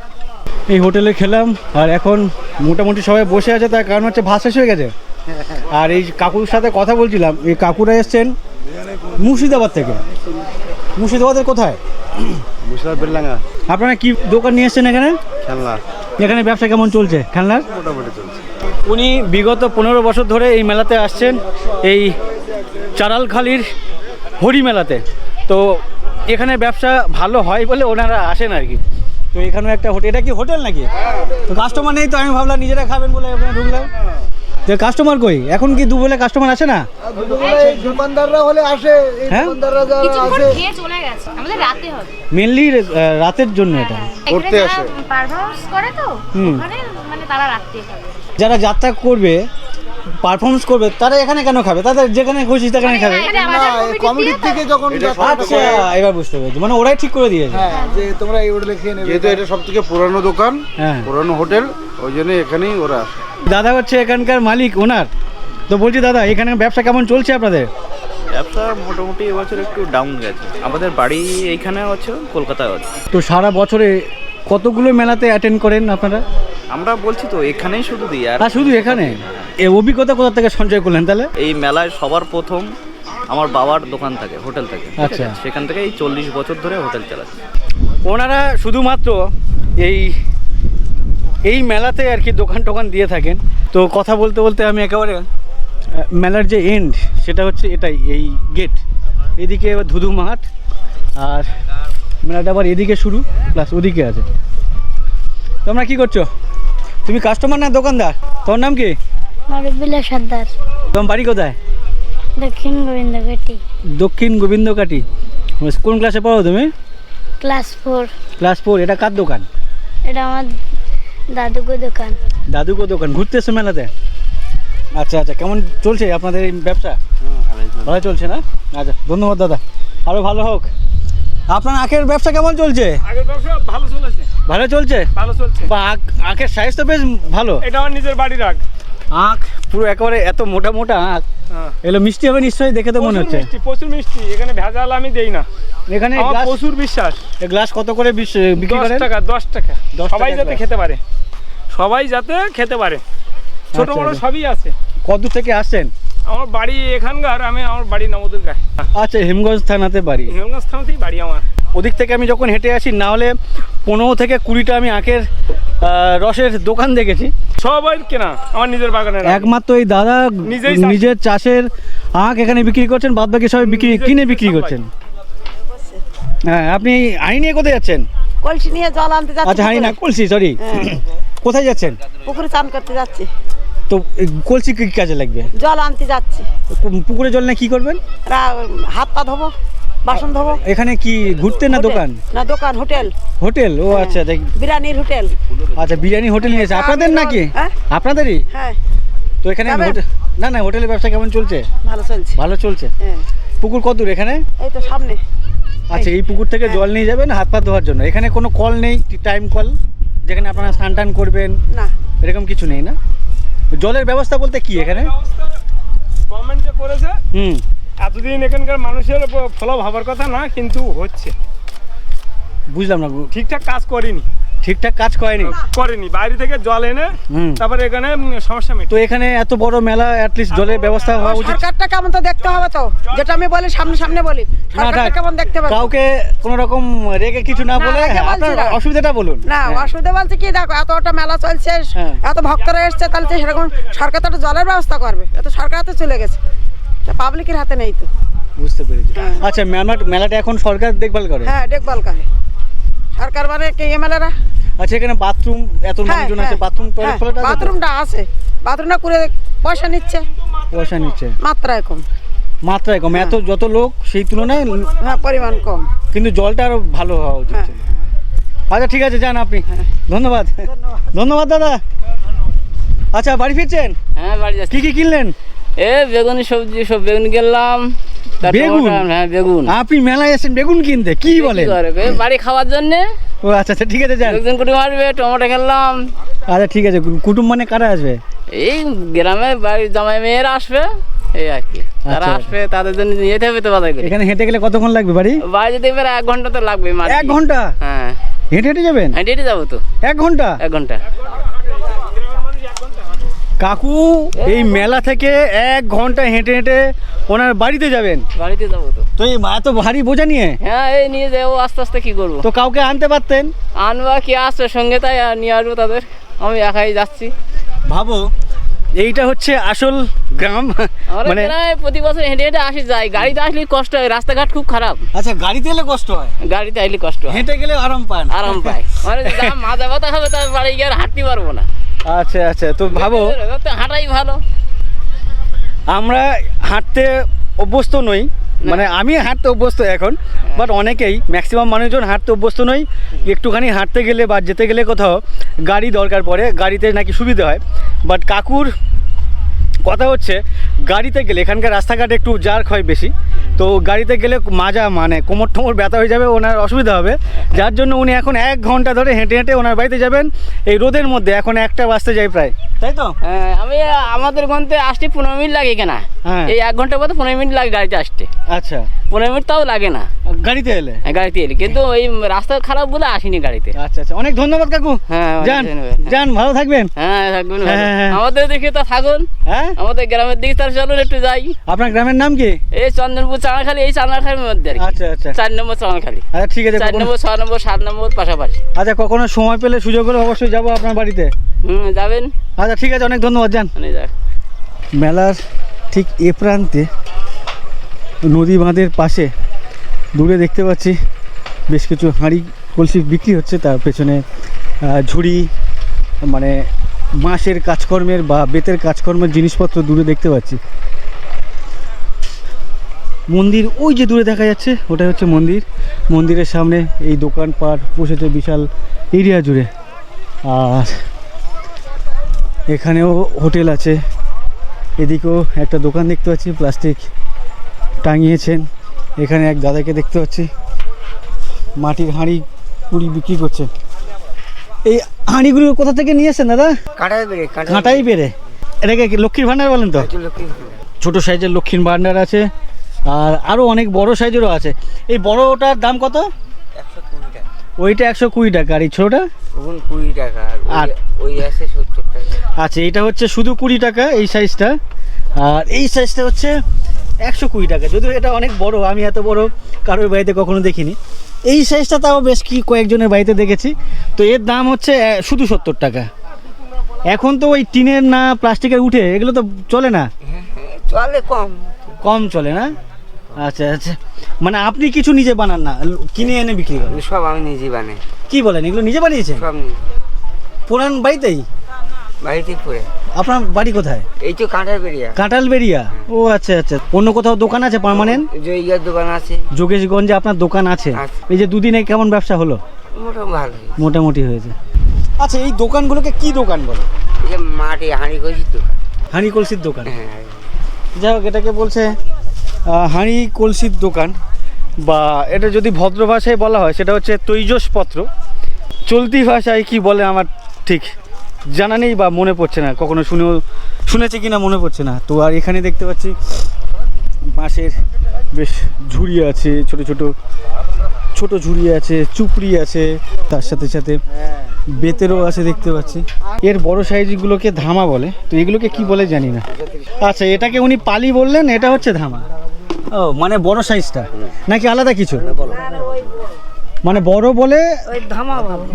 এই হোটেলে খেলাম, আর এখন মোটামুটি সবাই বসে আছে, তার কারণ হচ্ছে ভাত শেষ হয়ে গেছে। আর এই কাকুর সাথে কথা বলছিলাম, এই কাকুরা এসছেন মুর্শিদাবাদ থেকে। মুর্শিদাবাদের কোথায়? মুর্শিদাবাদ বেলডাঙ্গা। আপনারা কি দোকান নিয়ে এসছেন এখানে? খেলনা। এখানে ব্যবসা কেমন চলছে খেলনার? মোটামুটি চলছে। উনি বিগত 15 বছর ধরে এই মেলাতে আসছেন, এই চারালখালির হরি মেলাতে। তো এখানে ব্যবসা ভালো হয় বলে ওনারা আসেন আর কি। তো এখানে একটা হোটেল, এটা কি হোটেল নাকি? তো কাস্টমার নেই, তো আমি ভাবলাম নিজেরা খাবেন বলে ওখানে ঢুকলাম। তো কাস্টমার কই? এখন কি দুবেলা কাস্টমার আসে না? দোকানদাররা হলে আসে, হ্যাঁ দোকানদাররা যারা আসে খেয়ে চলে গেছে, আমাদের রাতে হবে। মেনলি রাতের জন্য এটা করতে আসে, পারফরম্যান্স করে তো ওখানে, মানে তারা রাতে খাবে। যারা যাত্রা করবে, পারফরমেন্স করবে, তারা এখানে কেন খাবে? তাদের যেখানে খুশি সেখানে খাবে। কমিটির থেকে যখন আচ্ছা, এবার বুঝতে পেরেছি, মানে ওরাই ঠিক করে দিয়েছে। যে তোমরা এই হোটেলে খেয়ে নেবে। যেহেতু এটা সব থেকে পুরানো দোকান, হ্যাঁ পুরানো হোটেল, ওই জন্য এখানেই ওরা আসে। দাদা হচ্ছে এখানকার মালিক ওনার। তো বলছি দাদা, এখানে ব্যবসা কেমন চলছে আপনাদের? ব্যবসা মোটামুটি এবছর একটু ডাউন গেছে। আমাদের বাড়ি এইখানে আছে, কলকাতায় আছে। তো সারা বছরে কতগুলো মেলাতে অ্যাটেন্ড করেন আপনারা? আমরা বলছি তো এখানেই শুধু দিই। আর শুধু এখানে? এই অভিজ্ঞতা কোথা থেকে সঞ্চয় করলেন তাহলে? এই মেলায় সবার প্রথম আমার বাবার দোকান থাকে, হোটেল থাকে। আচ্ছা। সেখান থেকে এই 40 বছর ধরে হোটেল চালাচ্ছে। ওনারা শুধুমাত্র এই মেলাতে আর কি দোকান টোকান দিয়ে থাকেন। তো কথা বলতে বলতে আমি একেবারে মেলার যে এন্ড, সেটা হচ্ছে এটাই, এই গেট। এদিকে এবার ধুধু মাঠ, আর মেলাটা আবার এদিকে শুরু, প্লাস ওদিকে আছে। তোমরা কি করছো? তুমি কাস্টমার না দোকানদার? তোর নাম কি? মারুবিল্লা সর্দার। তোমার বাড়ি কোথায়? দক্ষিণ গোবিন্দকাটি। দক্ষিণ গোবিন্দকাটি। কোন ক্লাসে পড়ো তুমি? ক্লাস 4। ক্লাস 4। এটা কার দোকান? এটা আমার দাদুগো দোকান। দাদুগো দোকান। ঘুরতে এসো মেলাতে? আচ্ছা আচ্ছা, কেমন চলছে আপনাদের এই ব্যবসা? ভালো চলছে না? আচ্ছা, ধন্যবাদ দাদা, আরও ভালো হোক। আপনার আখের ব্যবসা কেমন চলছে? আগের ব্যবসা ভালো চলেছে। ভালো চলছে? ভালো চলছে। বা আখের সাইজ তো বেশ ভালো। এটা আমার নিজের বাড়ির আখ। আখ পুরো একেবারে এত মোটা মোটা আখ। এগুলো মিষ্টি হবে নিশ্চয়ই, দেখে তো মনে হচ্ছে। প্রচুর মিষ্টি। এখানে ভেজাল আমি দেই না। এখানে প্রচুর বিশ্বাস। এই গ্লাস কত করে বিক্রি করেন? 10 টাকা। 10 টাকা। সবাই যাতে খেতে পারে, সবাই যাতে খেতে পারে, ছোট বড় সবই আছে। কত থেকে আসছেন? আমার বাড়ি এখানকার, আমার বাড়ি নবদুর গায়ে। আচ্ছা, হেমগঞ্জ থানাতে বাড়ি? হেমগঞ্জ থানাতেই বাড়ি আমার। ওদিক থেকে আমি যখন হেঁটে আসি, না হলে 15 থেকে 20টা আমি আখের রসের দোকান দেখেছি। সবাই কেনা, আমার নিজের বাগানের। একমাত্র এই দাদা নিজের চাষের আখ এখানে বিক্রি করছেন, বাদ বাকি সবাই কিনে বিক্রি করছেন। হ্যাঁ, আপনি হাঁড়ি নিয়ে কোথায় যাচ্ছেন? কলসি নিয়ে জল আনতে যাচ্ছি। আচ্ছা, হাঁড়ি না, কলসি, সরি। কোথায় যাচ্ছেন? পুকুরে চান করতে যাচ্ছি। তো এই কলসি কি কাজে লাগবে? জল আনতে যাচ্ছি। পুকুরে জল না কি করবেন? হাত পা ধোবো, বাসন ধোবো। এখানে কি ঘুরতে না দোকান? না দোকান, হোটেল। হোটেল, ও আচ্ছা দেখি। বিরিয়ানির হোটেল। আচ্ছা বিরিয়ানি হোটেল নিয়েছে আপনাদের নাকি? হ্যাঁ। আপনাদেরই? হ্যাঁ। তো এখানে যাবেন? না না হোটেলের ব্যবসা কেমন চলছে? ভালো চলছে। ভালো চলছে। হ্যাঁ। পুকুর কত দূর এখানে? এই তো সামনে। আচ্ছা এই পুকুর থেকে জল নিয়ে যাবেন হাত পা ধোয়ার জন্য। এখানে কোনো কল নেই, টাইম কল যেখানে আপনারা স্নান টান করবেন? না। এরকম কিছু নেই না? জলের ব্যবস্থা বলতে কি এখানে? গভর্নমেন্ট যে করেছে, হুম। এতদিন এখানকার মানুষের ফলো ভাবার কথা না, কিন্তু হচ্ছে বুঝলাম না, ঠিকঠাক কাজ করেনি। ঠিকঠাক কাজ করেনি। বাইরে থেকে জল এনে তারপরে এখানে সমস্যা তো এখানে এত বড় মেলা, অ্যাটলিস্ট জলের ব্যবস্থা হওয়া উচিত। সরকারটা কেমন তো দেখতে হবে তো, যেটা আমি বলি সামনে সামনে বলি, সরকারটা কেমন দেখতে হবে। কাউকে কোনো রকম রেগে কিছু না বলে আপনার অসুবিধাটা বলুন। না অসুবিধা বলতে কি, দেখো এতটা মেলা চলছে, এত ভক্তরা এসছে, তাহলে তো সেরকম সরকার তো একটা জলের ব্যবস্থা করবে। এত সরকার হাতে চলে গেছে, পাবলিকের হাতে নেই তো। বুঝতে পেরেছি। আচ্ছা মেলাটা এখন সরকার দেখভাল করে? হ্যাঁ দেখভাল করে সরকার, মানে কে এমএলএরা। আচ্ছা এখানে বাথরুম এত মানুষজন আছে, বাথরুম টয়লেট ফয়লেট আছে? বাথরুমটা আছে, বাথরুমটা করে পয়সা নিচ্ছে। পয়সা নিচ্ছে? মাত্রায় কম। মাত্রায় কম? এত যত লোক সেই তুলনায়? হ্যাঁ পরিমাণ কম, কিন্তু জলটা আরো ভালো হওয়া উচিত ছিল। আচ্ছা ঠিক আছে যান আপনি। ধন্যবাদ। ধন্যবাদ দাদা। আচ্ছা বাড়ি ফিরছেন? হ্যাঁ বাড়ি যাচ্ছি। কি কি কিনলেন? বেগুনি সবজি, সব বেগুন কিনলাম। বেগুন? হ্যাঁ বেগুন। আপনি মেলায় এসেছেন বেগুন কিনতে? কি বলেন? বাড়ি খাওয়ার জন্য। ও আচ্ছা আচ্ছা ঠিক আছে যান। একজন কুটুম আসবে, টমেটো কিনলাম। আচ্ছা ঠিক আছে। কুটুম মানে কারা আসবে? এই গ্রামে বাড়ির জামাই মেয়েরা আসবে, এই আর কি। তারা আসবে, তাদের জন্য যেতে হবে তো বাজার করে। এখানে হেঁটে গেলে কতক্ষণ লাগবে বাড়ি? বাড়ি যেতে এবার 1 ঘন্টা তো লাগবে। 1 ঘন্টা? হ্যাঁ হেঁটে হেঁটে যাবেন? হেঁটে যাবো তো। 1 ঘন্টা? 1 ঘন্টা। কাকু এই মেলা থেকে 1 ঘন্টা হেঁটে হেঁটে ওনার বাড়িতে যাবেন? বাড়িতে যাবো তো। তো এই এত ভারী বোঝা নিয়ে? হ্যাঁ এই নিয়ে যাবো আস্তে আস্তে, কি করবো। তো কাউকে আনতে পারতেন? আনবা কি আসবে সঙ্গে, তাই নিয়ে আসবো তাদের। আমি একাই যাচ্ছি। ভাবো এইটা হচ্ছে আসল গ্রাম। মানে প্রতি বছর হেঁটে হেঁটে আসি যাই, গাড়িতে আসলে কষ্ট হয়, রাস্তাঘাট খুব খারাপ। আচ্ছা গাড়িতে এলে কষ্ট হয়? গাড়িতে আসলে কষ্ট হয়, হেঁটে গেলে আরাম পান? আরাম পাই। মানে মাজা ব্যথা হবে, তার বাড়ি গিয়ে আর হাঁটতে পারবো না। আচ্ছা আচ্ছা। তো ভাবো হাঁটাই ভালো। আমরা হাঁটতে অভ্যস্ত নই, মানে আমি হাঁটতে অভ্যস্ত এখন, বাট অনেকেই ম্যাক্সিমাম মানুষজন হাঁটতে অভ্যস্ত নই। একটুখানি হাঁটতে গেলে বা যেতে গেলে কোথাও গাড়ি দরকার পড়ে, গাড়িতে নাকি সুবিধা হয়। বাট কাকুর কথা হচ্ছে গাড়িতে গেলে এখানকার রাস্তাঘাট একটু জার্ক হয় বেশি, তো গাড়িতে গেলে মাজা মানে কোমর টোমর ব্যথা হয়ে যাবে, ওনার অসুবিধা হবে। যার জন্য উনি এখন 1 ঘন্টা ধরে হেঁটে হেঁটে ওনার বাড়িতে যাবেন এই রোদের মধ্যে। এখন 1টা বাজতে যায় প্রায়, তাই তো? আমি আমাদের গন্তে আসতে 15 মিনিট লাগে কেনা। এই 1 ঘন্টা পর 15 মিনিট লাগে গাড়িতে আসতে। আচ্ছা 15 মিনিট তাও লাগে না গাড়িতে এলে? গাড়িতে এলে, কিন্তু ওই রাস্তা খারাপ বলে আসিনি গাড়িতে। আচ্ছা আচ্ছা অনেক ধন্যবাদ কাকু। হ্যাঁ যান যান, ভালো থাকবেন। হ্যাঁ থাকবেন। হ্যাঁ। আমাদের দিকে তো থাকুন। হ্যাঁ আমাদের গ্রামের দিকে তার চলুন একটু যাই। আপনার গ্রামের নাম কি? এই চন্দনপুর চানাখালি, এই চানাখালির মধ্যে আর কি। আচ্ছা আচ্ছা 4 নম্বর চানাখালি। আচ্ছা ঠিক আছে। 4 নম্বর 6 নম্বর 7 নম্বর পাশাপাশি। আচ্ছা কখনো সময় পেলে সুযোগ হলে অবশ্যই যাবো আপনার বাড়িতে। যাবেন। আচ্ছা ঠিক আছে, অনেক ধন্যবাদ। যান। মেলার ঠিক এ প্রান্তে নদী বাঁধের পাশে দূরে দেখতে পাচ্ছি বেশ কিছু হাঁড়ি কলসি বিক্রি হচ্ছে, তার পেছনে ঝুড়ি মানে বাঁশের কাজকর্মের বা বেতের কাজকর্মের জিনিসপত্র দূরে দেখতে পাচ্ছি। মন্দির ওই যে দূরে দেখা যাচ্ছে, ওটা হচ্ছে মন্দির। মন্দিরের সামনে এই দোকানপাট বসেছে বিশাল এরিয়া জুড়ে। আর এখানেও হোটেল আছে, এদিকেও একটা দোকান দেখতে পাচ্ছি, প্লাস্টিক টাঙিয়েছেন। এখানে এক দাদাকে দেখতে পাচ্ছি মাটির হাঁড়ি কুড়ি বিক্রি করছেন। এই হাঁড়িগুলো কোথা থেকে নিয়ে এসেছেন দাদা? কাঁটাই বেড়ে। এটাকে লক্ষ্মীর ভাণ্ডার বলেন তো? ছোট সাইজের লক্ষ্মীর ভাণ্ডার আছে, আর আরও অনেক বড় সাইজেরও আছে। এই বড়টার দাম কত? 120 টাকা। ওইটা 120 টাকা, আর এই ছোটোটা 20 টাকা। আর ওই আছে 70 টাকা। আচ্ছা এটা হচ্ছে শুধু 20 টাকা এই সাইজটা, আর এই সাইজটা হচ্ছে 120 টাকা। যদিও এটা অনেক বড়, আমি এত বড় কারোর বাড়িতে কখনো দেখিনি। এই সাইজটা তাও বেশ কি কয়েকজনের বাড়িতে দেখেছি। তো এর দাম হচ্ছে শুধু 70 টাকা। এখন তো ওই টিনের না প্লাস্টিকের উঠে, এগুলো তো চলে না? চলে, কম চলে না? আচ্ছা আচ্ছা, মানে আপনি কিছু নিজে বানান না, কিনে এনে বিক্রি করেন? সব আমি নিজে বানাই। কি বলেন, এগুলো নিজে বানিয়েছেন? সব নিজে। পুরান বাড়িতেই? বাড়িতে পড়ে। আপনার বাড়ি কোথায়? এই তো কাঁটার বেরিয়া। কাঁঠালবেড়িয়া। ও আচ্ছা আচ্ছা। অন্য কোথাও দোকান আছে পার্মানেন্ট? জয়িয়ার দোকান আছে। যোগেশগঞ্জে আপনার দোকান আছে? আছে। এই যে দুদিনে কেমন ব্যবসা হলো? মোটামুটি ভালো। মোটামুটি হয়েছে। আচ্ছা, এই দোকানগুলোকে কি দোকান বলে? এই যে মাটি হাঁড়ি কলসির দোকান। হাঁড়ি কলসির দোকান। হ্যাঁ। যাই হোক, এটাকে বলছে হাঁড়ি কলসির দোকান, বা এটা যদি ভদ্র ভাষায় বলা হয় সেটা হচ্ছে তৈজসপত্র। চলতি ভাষায় কি বলে আমার ঠিক জানা নেই বা মনে পড়ছে না, কখনো শুনেছি কিনা মনে পড়ছে না। তো আর এখানে দেখতে পাচ্ছি বাঁশের বেশ ঝুড়ি আছে, ছোট ছোট ছোট ঝুড়ি আছে, চুপড়ি আছে, তার সাথে সাথে বেতেরও আছে দেখতে পাচ্ছি। এর বড় সাইজগুলোকে ধামা বলে, তো এগুলোকে কি বলে জানি না। আচ্ছা, এটাকে উনি পালি বললেন, এটা হচ্ছে ধামা। ও মানে বড় সাইজটা নাকি আলাদা কিছু? মানে বড় বলে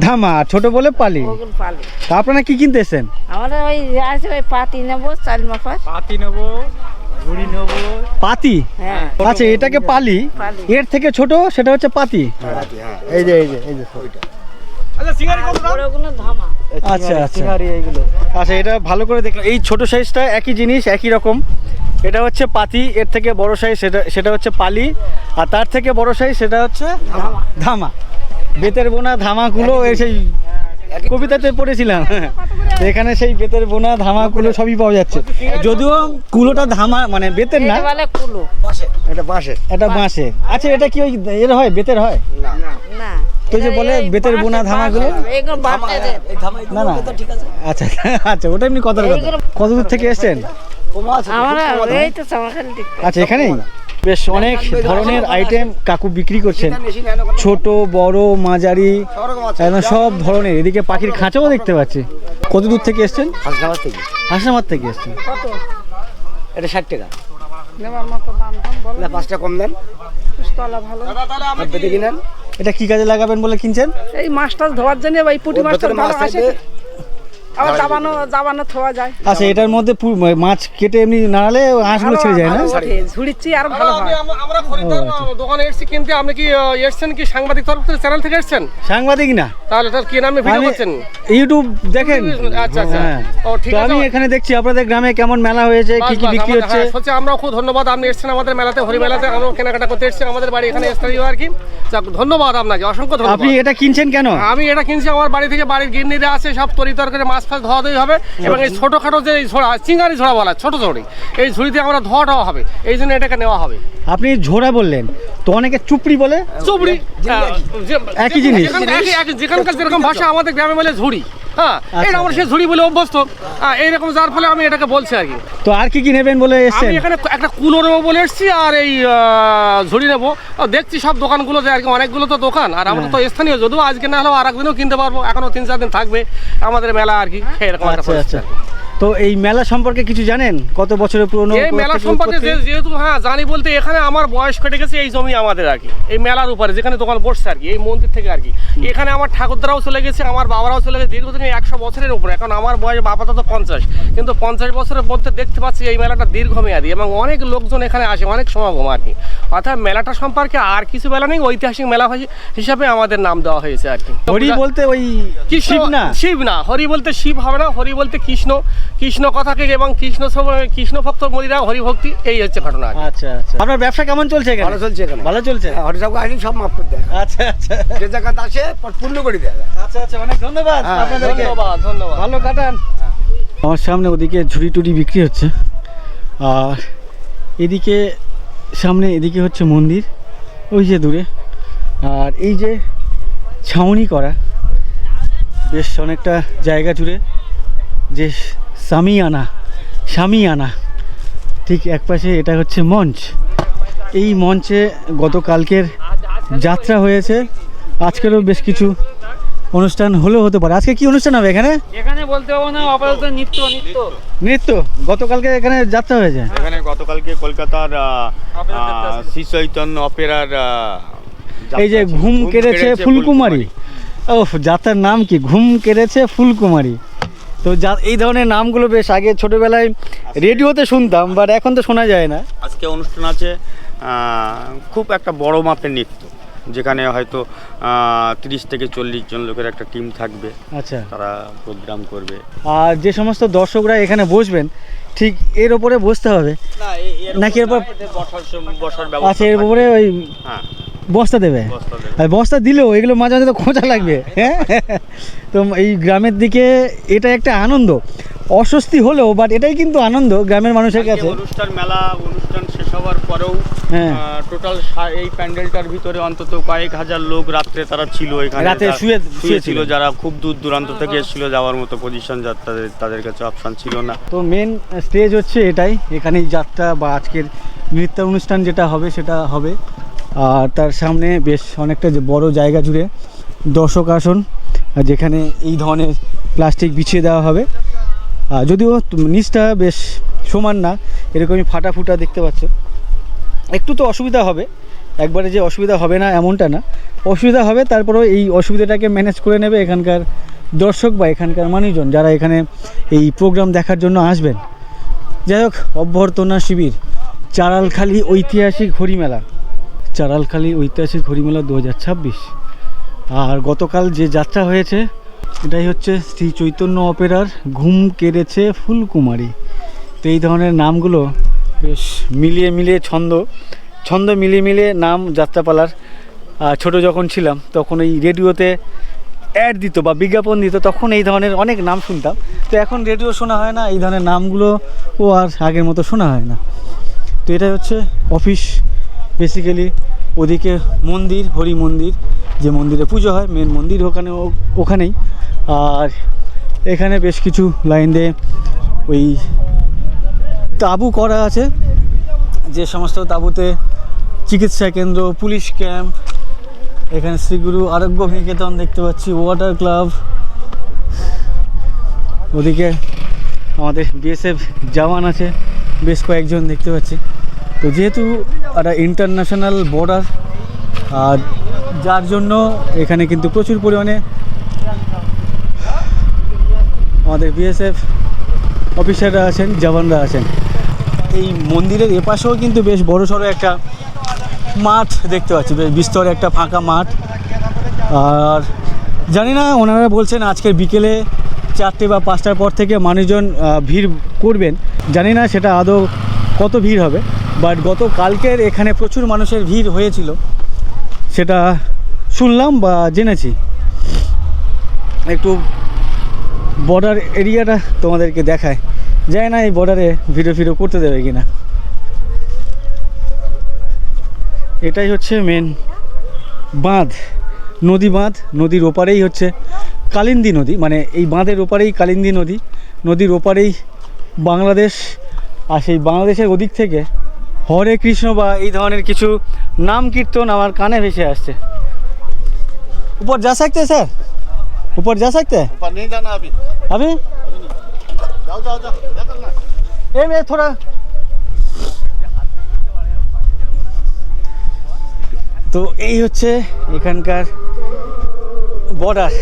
ধামা, আর ছোট বলে পালি। তা আপনারা কি কিনতে এসেছেন? আমরা ওই আছে ওই পাতি নেবো, চাল মাপার পাতি নেবো, ঝুড়ি নেবো। পাতি? হ্যাঁ। আচ্ছা, এটাকে পালি, এর থেকে ছোট সেটা হচ্ছে পাতি। এই যে এই যে এই যে আচ্ছা, সিঙ্গারি কত দাম? ওগুলো ধামা। আচ্ছা আচ্ছা, আচ্ছা এটা ভালো করে দেখলাম। এই ছোট সাইজটা একই জিনিস, একই রকম। এটা হচ্ছে পাতি, এর থেকে বড় সাইজ সেটা হচ্ছে পালি, আর তার থেকে বড় সাইজ সেটা হচ্ছে ধামা। বেতের বোনা ধামাগুলো সেই কবিতাতে পড়েছিলাম। এখানে সেই বেতের বোনা ধামাগুলো সবই পাওয়া যাচ্ছে, যদিও কুলোটা ধামা মানে বেতের না, বলে কুলো। এটা বাঁশের। আচ্ছা, এটা কি ওই এর হয়, বেতের হয়? না। তো যে বলে বেতের বোনা ধামাগুলো, এগুলো বাঁশের। না না আচ্ছা আচ্ছা, ওটা এমনি কত কত দূর থেকে এসেছেন? আমরা এই তো চামাখালি দিক। আচ্ছা, এখানেই বেশ অনেক ধরনের আইটেম কাকু বিক্রি করছেন, ছোট বড় মাঝারি একদম সব ধরনের। এদিকে পাখির খাঁচাও দেখতে পাচ্ছি। কত দূর থেকে এসেছেন? হাসনাবাদ থেকে। হাসনাবাদ থেকে এসেছেন। এটা 60 টাকা। নেবার মতো দাম বলো। না 5 টাকা কম দেন। তলা ভালো। আপনি দেখি নেন। এটা কি কাজে লাগাবেন বলে কিনছেন? এই মাছটা ধোয়ার জন্য, ওই পুঁটি মাছটা ভালো আসে, আবার জাবানো থোয়া যায়। আচ্ছা, এটার মধ্যে মাছ কেটে এমনি নাড়ালে আঁশগুলো ছেড়ে যায় না? ঝুড়িচ্ছি আর ভালো হয়। আমরা খরিদ্দার দোকানে এসেছি কিনতে। আপনি কি এসেছেন কি সাংবাদিক তরফ থেকে, চ্যানেল থেকে এসেছেন? সাংবাদিক না, তাহলে তার কি নামে ভিডিও করছেন? ইউটিউব দেখেন। আচ্ছা আচ্ছা, হ্যাঁ। ও ঠিক তো আছে। আমি এখানে দেখছি আপনাদের গ্রামে কেমন মেলা হয়েছে, কি কি বিক্রি হচ্ছে। হচ্ছে আমরাও খুব ধন্যবাদ, আপনি এসেছেন আমাদের মেলাতে, হরি মেলাতে। আমরাও কেনাকাটা করতে এসেছি, আমাদের বাড়ি এখানে স্থানীয় আর কি। যাক, ধন্যবাদ আপনাকে, অসংখ্য ধন্যবাদ। আপনি এটা কিনছেন কেন? আমি এটা কিনছি আমার বাড়ি থেকে, বাড়ির গিন্নিরা আছে, সব তরি তরকারি মাছ ফাছ ধোয়া ধুই হবে, এবং এই ছোটোখাটো যে ঝোড়া, চিঙ্গারি ঝোড়া বলা, ছোট ঝুড়ি, এই ঝুড়িতে আমরা ধোয়া হবে, এই জন্য এটাকে নেওয়া হবে। আপনি ঝোড়া বললেন, তো অনেকে চুপড়ি বলে। চুপড়ি একই জিনিস, যেখানকার যেরকম ভাষা, আমাদের গ্রামে বলে ঝুড়ি। হ্যাঁ, এটা আমরা সেই ঝুড়ি বলে অভ্যস্ত, এইরকম, যার ফলে আমি এটাকে বলছি আর কি। তো আর কি কি নেবেন বলে এসেছেন? আমি এখানে একটা কুলো নেবো বলে এসেছি, আর এই ঝুড়ি নেবো। দেখছি সব দোকানগুলো যে আর কি, অনেকগুলো তো দোকান, আর আমরা তো স্থানীয়, যদিও আজকে না হলেও আর একদিনও কিনতে পারবো, এখনো 3-4 দিন থাকবে আমাদের মেলা আর কি, এরকম একটা আচ্ছা। তো এই মেলা সম্পর্কে কিছু জানেন? কত বছরের পুরনো এই মেলা সম্পর্কে? যেহেতু হ্যাঁ জানি বলতে, এখানে আমার বয়স কেটে গেছে এই জমি আমাদের আর কি, এই মেলার উপরে যেখানে দোকান বসছে আর কি, এই মন্দির থেকে আর কি। এখানে আমার ঠাকুরদারাও চলে গেছে, আমার বাবারাও চলে গেছে, দীর্ঘদিন 100 বছরের উপরে। এখন আমার বয়স আপাতত 50, কিন্তু 50 বছরের মধ্যে দেখতে পাচ্ছি এই মেলাটা দীর্ঘমেয়াদী, এবং অনেক লোকজন এখানে আসে, অনেক সমাগম আর কি। অর্থাৎ মেলাটা সম্পর্কে আর কিছু মেলা নেই, ঐতিহাসিক মেলা হিসাবে আমাদের নাম দেওয়া হয়েছে আর কি। হরি বলতে ওই শিব না? শিব না, হরি বলতে শিব হবে না, হরি বলতে কৃষ্ণ, কৃষ্ণ কথাকে, এবং কৃষ্ণ ভক্ত মরিরা হরি ভক্তি, এই হচ্ছে ঘটনা। আচ্ছা আচ্ছা। আপনার ব্যবসা কেমন চলছে এখানে? ভালো চলছে এখানে। ভালো চলছে। হরি সাহেব আসি সব মাফ করে দেয়। আচ্ছা আচ্ছা, যে জায়গাতে আসে পূর্ণ করে দেয়। আচ্ছা আচ্ছা, অনেক ধন্যবাদ আপনাদেরকে। ধন্যবাদ। ভালো কাটান। আমার সামনে ওদিকে ঝুড়ি টুড়ি বিক্রি হচ্ছে, আর এদিকে সামনে এদিকে হচ্ছে মন্দির, ওই যে দূরে। আর এই যে ছাউনি করা বেশ অনেকটা জায়গা জুড়ে, যে সামিয়ানা ঠিক একপাশে, এটা হচ্ছে মঞ্চ। এই মঞ্চে গতকালকের যাত্রা হয়েছে, আজকেরও বেশ কিছু অনুষ্ঠান হলেও হতে পারে। আজকে কি অনুষ্ঠান হবে এখানে? এখানে বলতে পারবো না, আপাতত নৃত্য। গতকালকে এখানে যাত্রা হয়েছে। এখানে গতকালকে কলকাতার শ্রী চৈতন্য অপেরার এই যে ঘুম কেড়েছে ফুলকুমারী, যাত্রার নাম কি? ঘুম কেড়েছে ফুলকুমারী। তো এই ধরনের নামগুলো বেশ আগে ছোটবেলায় রেডিওতে শুনতাম, বাট এখন তো শোনা যায় না। আজকে অনুষ্ঠান আছে, খুব একটা বড় মাপের নৃত্য, যেখানে হয়তো 30 থেকে 40 জন লোকের একটা টিম থাকবে, আচ্ছা, তারা প্রোগ্রাম করবে। আর যে সমস্ত দর্শকরা এখানে বসবেন ঠিক এর ওপরে বসতে হবে নাকি এরপর বসার আচ্ছা এর উপরে ওই হ্যাঁ বস্তা দেবে? আর বস্তা দিলেও এগুলো মাঝে মাঝে তো খোঁচা লাগবে, হ্যাঁ। তো এই গ্রামের দিকে এটা একটা আনন্দ, অস্বস্তি হলেও বাট এটাই কিন্তু আনন্দ গ্রামের মানুষের কাছে। অনুষ্ঠান শেষ হওয়ার পরেও হ্যাঁ টোটাল এই প্যান্ডেলটার ভিতরে অন্তত কয়েক হাজার লোক রাত্রে তারা ছিল এখানে, রাতে শুয়েছিল, যারা খুব দূর দূরান্ত থেকে এসেছিল, যাওয়ার মতো পজিশন তাদের কাছে অপশন ছিল না। তো মেন স্টেজ হচ্ছে এটাই, এখানেই যাত্রা বা আজকের নৃত্য অনুষ্ঠান যেটা হবে সেটা হবে। আর তার সামনে বেশ অনেকটা যে বড় জায়গা জুড়ে দর্শক আসন, যেখানে এই ধরনের প্লাস্টিক বিছিয়ে দেওয়া হবে। যদিও নিচটা বেশ সমান না, এরকমই ফাটা ফুটা দেখতে পাচ্ছ। একটু তো অসুবিধা হবে, একবারে যে অসুবিধা হবে না এমনটা না, অসুবিধা হবে, তারপরেও এই অসুবিধাটাকে ম্যানেজ করে নেবে এখানকার দর্শক বা এখানকার মানুষজন যারা এখানে এই প্রোগ্রাম দেখার জন্য আসবেন। যাই হোক, অভ্যর্থনা শিবির চারালখালী ঐতিহাসিক হরিমেলা, চারালখালী ঐতিহাসিক হরিমেলা 2026। আর গতকাল যে যাত্রা হয়েছে এটাই হচ্ছে শ্রী চৈতন্য অপেরার ঘুম কেড়েছে ফুলকুমারী। তো এই ধরনের নামগুলো বেশ মিলিয়ে মিলিয়ে ছন্দ মিলিয়ে মিলিয়ে নাম যাত্রাপালার। ছোট যখন ছিলাম তখন এই রেডিওতে অ্যাড দিত বা বিজ্ঞাপন দিত, তখন এই ধরনের অনেক নাম শুনতাম। তো এখন রেডিও শোনা হয় না, এই ধরনের নামগুলো ও আর আগের মতো শোনা হয় না। তো এটা হচ্ছে অফিস বেসিক্যালি, ওদিকে মন্দির, হরি মন্দির, যে মন্দিরে পুজো হয়, মেন মন্দির ওখানেই। আর এখানে বেশ কিছু লাইন দিয়ে ওই তাঁবু করা আছে, যে সমস্ত তাঁবুতে চিকিৎসা কেন্দ্র, পুলিশ ক্যাম্প, এখানে শ্রীগুরু আরোগ্য নিকেতন দেখতে পাচ্ছি, ওয়াটার ক্লাব, ওদিকে আমাদের বিএসএফ জওয়ান আছে বেশ কয়েকজন দেখতে পাচ্ছি। তো যেহেতু একটা ইন্টারন্যাশনাল বর্ডার, আর যার জন্য এখানে কিন্তু প্রচুর পরিমাণে আমাদের বিএসএফ অফিসাররা আছেন, জওয়ানরা আছেন। এই মন্দিরের এপাশেও কিন্তু বেশ বড়সড় একটা মাঠ দেখতে পাচ্ছি, বেশ বিস্তর একটা ফাঁকা মাঠ। আর জানি না, ওনারা বলছেন আজকের বিকেলে 4টে বা 5টার পর থেকে মানুষজন ভিড় করবেন, জানি না সেটা আদৌ কত ভিড় হবে। বাট গতকালকের এখানে প্রচুর মানুষের ভিড় হয়েছিল, সেটা শুনলাম বা জেনেছি। একটু বর্ডার এরিয়াটা তোমাদেরকে দেখায়, যায় না এই বর্ডারে ভিডিও করতে দেবে কিনা। এটাই হচ্ছে মেন বাঁধ, নদী বাঁধ, নদীর ওপারেই হচ্ছে কালিন্দী নদী, মানে এই বাঁধের ওপারেই কালিন্দী নদী, নদীর ওপারেই বাংলাদেশ। আর সেই বাংলাদেশের ওদিক থেকে হরে কৃষ্ণ বা এই ধরনের কিছু নাম কীর্তন আমার কানে ভেসে আসছে। উপর যা सकते हैं सर, ऊपर जा सकते हैं? ऊपर नहीं जाना अभी। अभी जाओ जाओ जाओ, क्या करना है? ए मैं थोड़ा তো এই হচ্ছে এখানকার বর্ডার।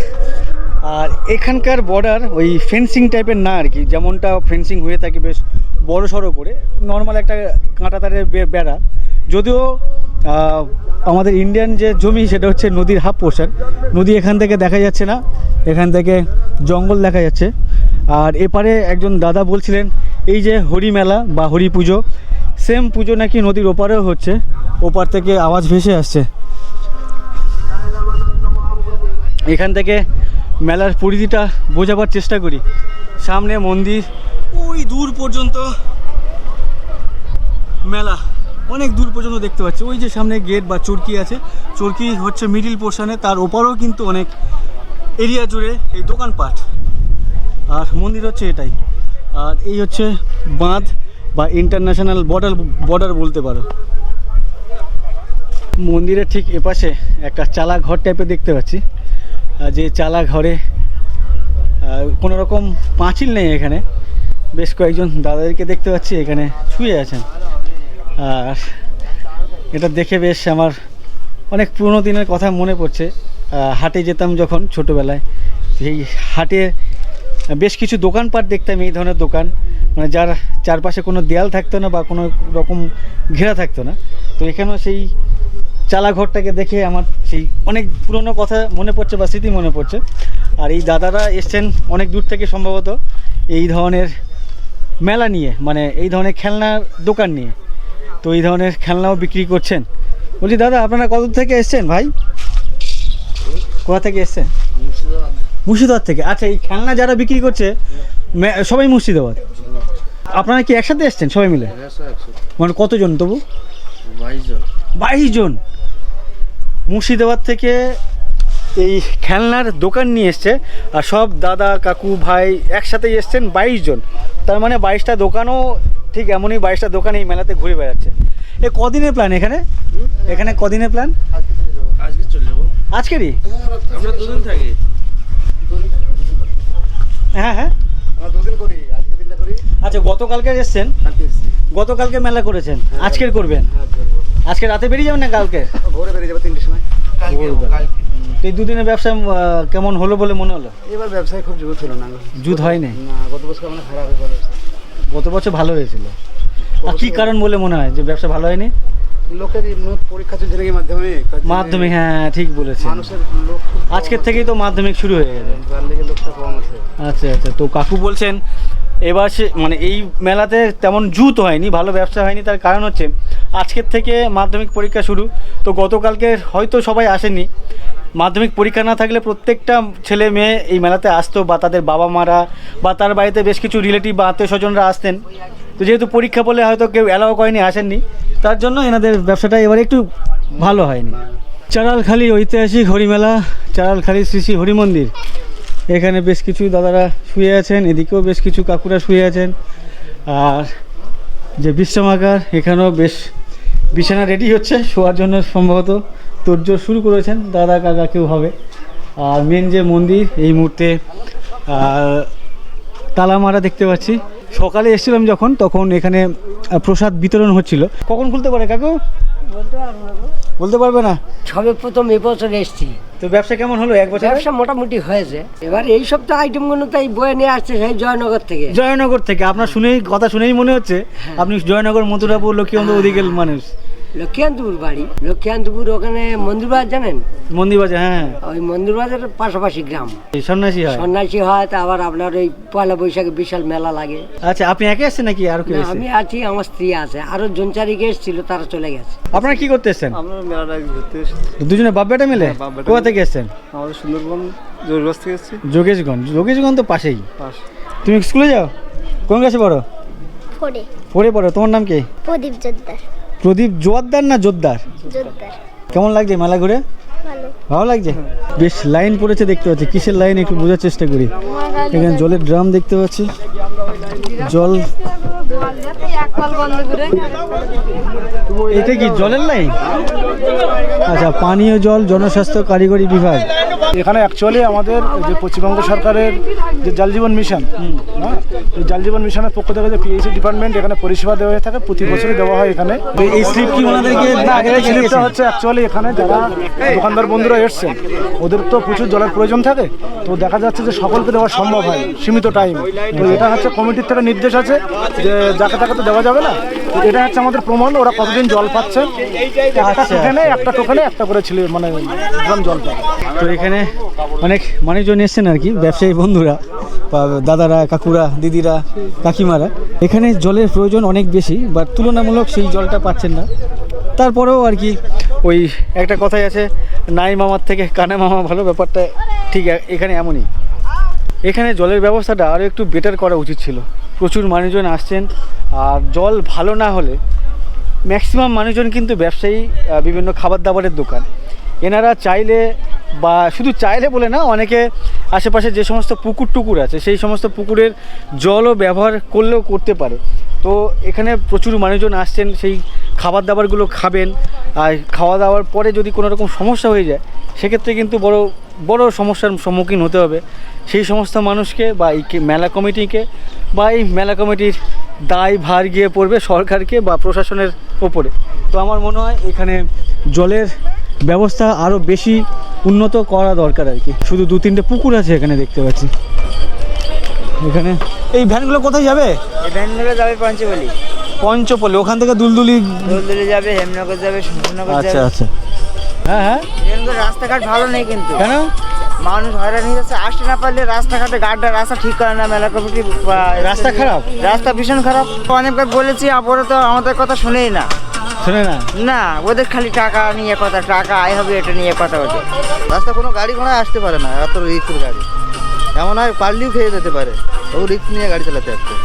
আর এখানকার বর্ডার ওই ফেন্সিং টাইপের না আর কি, যেমনটা ফেন্সিং হয়ে থাকে বেশ বড় সড়ো করে, নর্মাল একটা কাঁটা তারের বেড়া। যদিও আমাদের ইন্ডিয়ান যে জমি সেটা হচ্ছে নদীর হাফ পোর্শন, নদী এখান থেকে দেখা যাচ্ছে না, এখান থেকে জঙ্গল দেখা যাচ্ছে। আর এপারে একজন দাদা বলছিলেন এই যে হরি মেলা বা হরি পুজো, সেম পুজো নাকি নদীর ওপারেও হচ্ছে, ওপার থেকে আওয়াজ ভেসে আসছে। এখান থেকে মেলার পরিধিটা বোঝাবার চেষ্টা করি। সামনে মন্দির, ওই দূর পর্যন্ত মেলা, অনেক দূর পর্যন্ত দেখতে পাচ্ছি। ওই যে সামনে গেট বা চরকি আছে, চরকি হচ্ছে মিডিল পোর্শনে, তার ওপারেও কিন্তু অনেক এরিয়া জুড়ে এই দোকানপাট, আর মন্দির হচ্ছে এটাই। আর এই হচ্ছে বাঁধ বা ইন্টারন্যাশনাল বর্ডার বলতে পারো। মন্দিরের ঠিক এপাশে একটা চালা ঘর টাইপের দেখতে পাচ্ছি, যে চালা ঘরে কোনো রকম পাঁচিল নেই, এখানে বেশ কয়েকজন দাদাদেরকে দেখতে পাচ্ছি এখানে শুয়ে আছেন। আর এটা দেখে বেশ আমার অনেক পুরনো দিনের কথা মনে পড়ছে। হাটে যেতাম যখন ছোটোবেলায়, সেই হাটে বেশ কিছু দোকানপাট দেখতাম, এই ধরনের দোকান, মানে যার চারপাশে কোনো দেয়াল থাকতো না বা কোনো রকম ঘেরা থাকতো না। তো এখানেও সেই চালাঘরটাকে দেখে আমার সেই অনেক পুরনো কথা মনে পড়ছে বা স্মৃতি মনে পড়ছে। আর এই দাদারা এসছেন অনেক দূর থেকে সম্ভবত এই ধরনের মেলা নিয়ে, মানে এই ধরনের খেলনার দোকান নিয়ে। তো এই ধরনের খেলনাও বিক্রি করছেন। বলছি দাদা, আপনারা কত থেকে এসছেন ভাই? কোথা থেকে এসছেন? মুর্শিদাবাদ থেকে। আচ্ছা, এই খেলনা যারা বিক্রি করছে সবাই মুর্শিদাবাদ। আপনারা কি একসাথে এসছেন সবাই মিলে? মানে কতজন তবু? 22 জন মুর্শিদাবাদ থেকে এই খেলনার দোকান নিয়ে এসছে। আর সব দাদা কাকু ভাই একসাথেই এসছেন 22 জন। তার মানে 22টা দোকানও ঠিক এমনই 22টা দোকান এই মেলাতে ঘুরে বেড়াচ্ছে। এ কদিনের প্ল্যান এখানে? এখানে কদিনের প্ল্যান? আজকে চলে যাবো। আজকেরই? আমরা দুদিন থাকি। হ্যাঁ হ্যাঁ, আচ্ছা, গতকালকে এসছেন, গতকালকে মেলা করেছেন, আজকের করবেন? আজকে রাতে বেরিয়ে যাবেন না কালকে? ভোরে বেরিয়ে যাবো 3টের সময়। এই দুদিনের ব্যবসা কেমন হলো বলে মনে হলো? এবার ব্যবসায় খুব জুত হলো না। জুত হয়নি? না, গত বছর মানে খারাপ হয়ে গেল। গত বছর ভালো হয়েছিল। আর কি কারণ বলে মনে হয় যে ব্যবসা ভালো হয়নি? লোকের পরীক্ষা চলছে নাকি মাধ্যমিক, হ্যাঁ ঠিক বলেছেন। মানুষের লোক আজকের থেকেই তো মাধ্যমিক শুরু হয়ে গেছে, তার লেগে লোকটা কম আছে। আচ্ছা আচ্ছা। তো কাকু বলছেন এবার সে মানে এই মেলাতে তেমন জুত হয়নি, ভালো ব্যবসা হয়নি। তার কারণ হচ্ছে আজকের থেকে মাধ্যমিক পরীক্ষা শুরু। তো গতকালকে হয়তো সবাই আসেনি। মাধ্যমিক পরীক্ষা না থাকলে প্রত্যেকটা ছেলে মেয়ে এই মেলাতে আসতো, বা তাদের বাবা মারা বা তার বাড়িতে বেশ কিছু রিলেটিভ বা আত্মীয় স্বজনরা আসতেন। তো যেহেতু পরীক্ষা বলে হয়তো কেউ অ্যালাও করেনি, আসেননি, তার জন্য এনাদের ব্যবসাটা এবার একটু ভালো হয়নি। চারালখালি ঐতিহাসিক হরিমেলা, চারালখালি শ্রী শ্রী হরি মন্দির। এখানে বেশ কিছু দাদারা শুয়ে আছেন, এদিকেও বেশ কিছু কাকুরা শুয়ে আছেন। আর যে বিশ্রামাগার, এখানেও বেশ বিছানা রেডি হচ্ছে শোয়ার জন্য, সম্ভবত তোড়জোড় শুরু করেছেন দাদা কাকা কেউ হবে। আর মেন যে মন্দির, এই মুহূর্তে তালা মারা দেখতে পাচ্ছি। সকালে এসেছিলাম যখন, তখন এখানে প্রসাদ বিতরণ হচ্ছিল। কখন খুলতে পারে কাকু? বলতে পারবে না। সবে প্রথম এবছর এসছি। তো ব্যবসা কেমন হলো এক বছর? ব্যবসা মোটামুটি হয়েছে। এবার এই সপ্তাহ আইটেমগুলো তাই বয়ে নিয়ে আসছে সেই জয়নগর থেকে। জয়নগর থেকে? আপনার শুনেই কথা শুনেই মনে হচ্ছে আপনি জয়নগর, মথুরাপুর, লক্ষ্মীকান্তপুর ওদিকের মানুষ। লক্ষ্মীকান্তপুর বাড়ি। লক্ষ্মীকান্তপুর ওখানে মন্দিরবাজার জানেন? মন্দিরবাজার, হ্যাঁ। ওই মন্দিরবাজারের পাশাপাশি গ্রাম। সন্ন্যাসী হয়? সন্ন্যাসী হয়। তা আবার আপনার ওই পয়লা বৈশাখে বিশাল মেলা লাগে। আচ্ছা, আপনি একে এসেছেন নাকি আর কেউ? আমি আছি, আমার স্ত্রী আছে, আরো জন চারিকে এসেছিল, তারা চলে গেছে। আপনারা কি করতে এসেছেন? আমরা মেলাটা ঘুরতে এসেছি দুজনে বাপ বেটা মিলে। কোথা থেকে এসেছেন? আমাদের সুন্দরবন যোগেশগঞ্জ থেকে এসেছি। যোগেশগঞ্জ? যোগেশগঞ্জ তো পাশেই। তুমি স্কুলে যাও? কোন ক্লাসে পড়ো? পড়ে পড়ো। তোমার নাম কি? প্রদীপ জোদ্দার। প্রদীপ জোয়ারদার না জোদ্দার? জোদ্দার। কেমন লাগছে মেলা ঘুরে? ভালো। ভালো লাগছে? বেশ লাইন পড়েছে দেখতে পাচ্ছি। কিসের লাইন একটু বোঝার চেষ্টা করি। এখানে জলের ড্রাম দেখতে পাচ্ছি, জল। এটা কি জলের লাইন? আচ্ছা, পানীয় জল জনস্বাস্থ্য কারিগরি বিভাগ। এখানে অ্যাকচুয়ালি আমাদের যে পশ্চিমবঙ্গ সরকারের যে জল জীবন মিশন, হ্যাঁ, এই জল জীবন মিশনের পক্ষ থেকে যে পিএইচি ডিপার্টমেন্ট এখানে পরিষেবা দেওয়া হয়ে থাকে, প্রতি বছরই দেওয়া হয় এখানে। এই স্লিপ কি ওনাদেরকে আগে থেকে স্লিপটা দিয়েছেন? হচ্ছে অ্যাকচুয়ালি এখানে যারা দোকানদার বন্ধুরা এসছেন, ওদের তো প্রচুর জলের প্রয়োজন থাকে। তো দেখা যাচ্ছে যে সকলকে দেওয়া সম্ভব হয় সীমিত টাইম। তো এটা হচ্ছে কমিটির থেকে নির্দেশ আছে যে যাকে তাকে তো দেওয়া যাবে না। তো এটা হচ্ছে আমাদের প্রমাণ ওরা কতদিন জল পাচ্ছে। একটা টোকেনে একটা করে ছিল মানে গ্রাম জল পায়। তো এখানে অনেক মানুষজন এসছেন আর কি, ব্যবসায়ী বন্ধুরা, দাদারা, কাকুরা, দিদিরা, কাকিমারা। এখানে জলের প্রয়োজন অনেক বেশি, বাট তুলনামূলক সেই জলটা পাচ্ছেন না। তারপরেও আর কি ওই একটা কথাই আছে, নাই মামার থেকে কানা মামা ভালো, ব্যাপারটা ঠিক এখানে এমনই। এখানে জলের ব্যবস্থাটা আরও একটু বেটার করা উচিত ছিল। প্রচুর মানুষজন আসছেন, আর জল ভালো না হলে ম্যাক্সিমাম মানুষজন কিন্তু ব্যবসায়ী, বিভিন্ন খাবার দাবারের দোকান, এনারা চাইলে, বা শুধু চাইলে বলে না, অনেকে আশেপাশে যে সমস্ত পুকুর টুকুর আছে সেই সমস্ত পুকুরের জলও ব্যবহার করলেও করতে পারে। তো এখানে প্রচুর মানুষজন আসছেন, সেই খাবার দাবারগুলো খাবেন, আর খাওয়া দাওয়ার পরে যদি কোনো রকম সমস্যা হয়ে যায় সেক্ষেত্রে কিন্তু বড় বড় সমস্যার সম্মুখীন হতে হবে সেই সমস্ত মানুষকে, বা এই মেলা কমিটিকে, বা এই মেলা কমিটির দায় ভার গিয়ে পড়বে সরকারকে বা প্রশাসনের ওপরে। তো আমার মনে হয় এখানে জলের ব্যবস্থা আরও বেশি উন্নত করা দরকার আর কি। শুধু 2-3টে পুকুর আছে এখানে দেখতে পাচ্ছি। এখানে এই ভ্যানগুলো কোথায় যাবে? এই ভ্যানগুলো যাবে পঞ্চপল্লী। পঞ্চপল্লী? ওখান থেকে দুলদুলি যাবে, হেমনগর যাবে, সুন্দরনগর যাবে। আচ্ছা আচ্ছা। হ্যাঁ হ্যাঁ, রাস্তাঘাট ভালো নেই কিন্তু কেন? মানুষ হয়রানি যাচ্ছে, আসতে না পারলে রাস্তাঘাটে গাড্ডা রাস্তা ঠিক করে না মেলা কমিটি। রাস্তা খারাপ? রাস্তা ভীষণ খারাপ, অনেকবার বলেছি, ওরা তো আমাদের কথা শুনেই না। শোনে না? না, ওদের খালি টাকা নিয়ে কথা, টাকা আয় হবে এটা নিয়ে কথা ওদের। রাস্তা কোনো গাড়ি ঘোড়ায় আসতে পারে না, এত রিক্সের গাড়ি, এমন হয় পারলেও খেয়ে যেতে পারে, ও রিক্স নিয়ে গাড়ি চালাতে আসছে।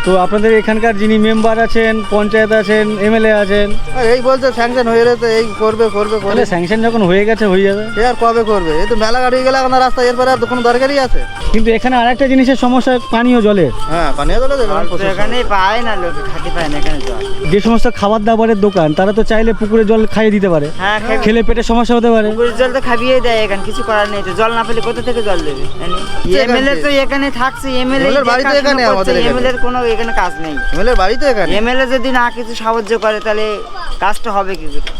তো আপনাদের এখানকার যিনি মেম্বার আছেন, পঞ্চায়েত আছেন, এমএলএ আছেন, আর এই বলছে স্যাংশন হয়ে গেছে, এই করবে করবে তাহলে স্যাংশন যখন হয়ে গেছে হয়ে যাবে। সে আর কবে করবে? এই তো মেলা গাড়ি গেলে এখন রাস্তা, এরপরে আর কোনো দরকারই আছে? কিন্তু এখানে আরেকটা জিনিসের সমস্যা, পানীয় জলের। হ্যাঁ, পানীয় জলে এখানে পায় না, লোক খাতে পায় না এখানে জল। যে সমস্ত খাবার দাবারের দোকান, তারা তো চাইলে পুকুরে জল খাইয়ে দিতে পারে, হ্যাঁ, খেলে পেটের সমস্যা হতে পারে। পুকুরের জল তো খাবিয়ে দেয়, এখানে কিছু করার নেই তো, জল না পেলে কোথা থেকে জল দেবে? এমএলএ তো এখানে থাকছে, এমএলএ বাড়ি তো এখানে, আমাদের এমএলএ এর কোনো এখানে কাজ নেই। এমএলএ বাড়ি তো এখানে, এমএলএ যদি না কিছু সাহায্য করে তাহলে কাজটা হবে কি করে?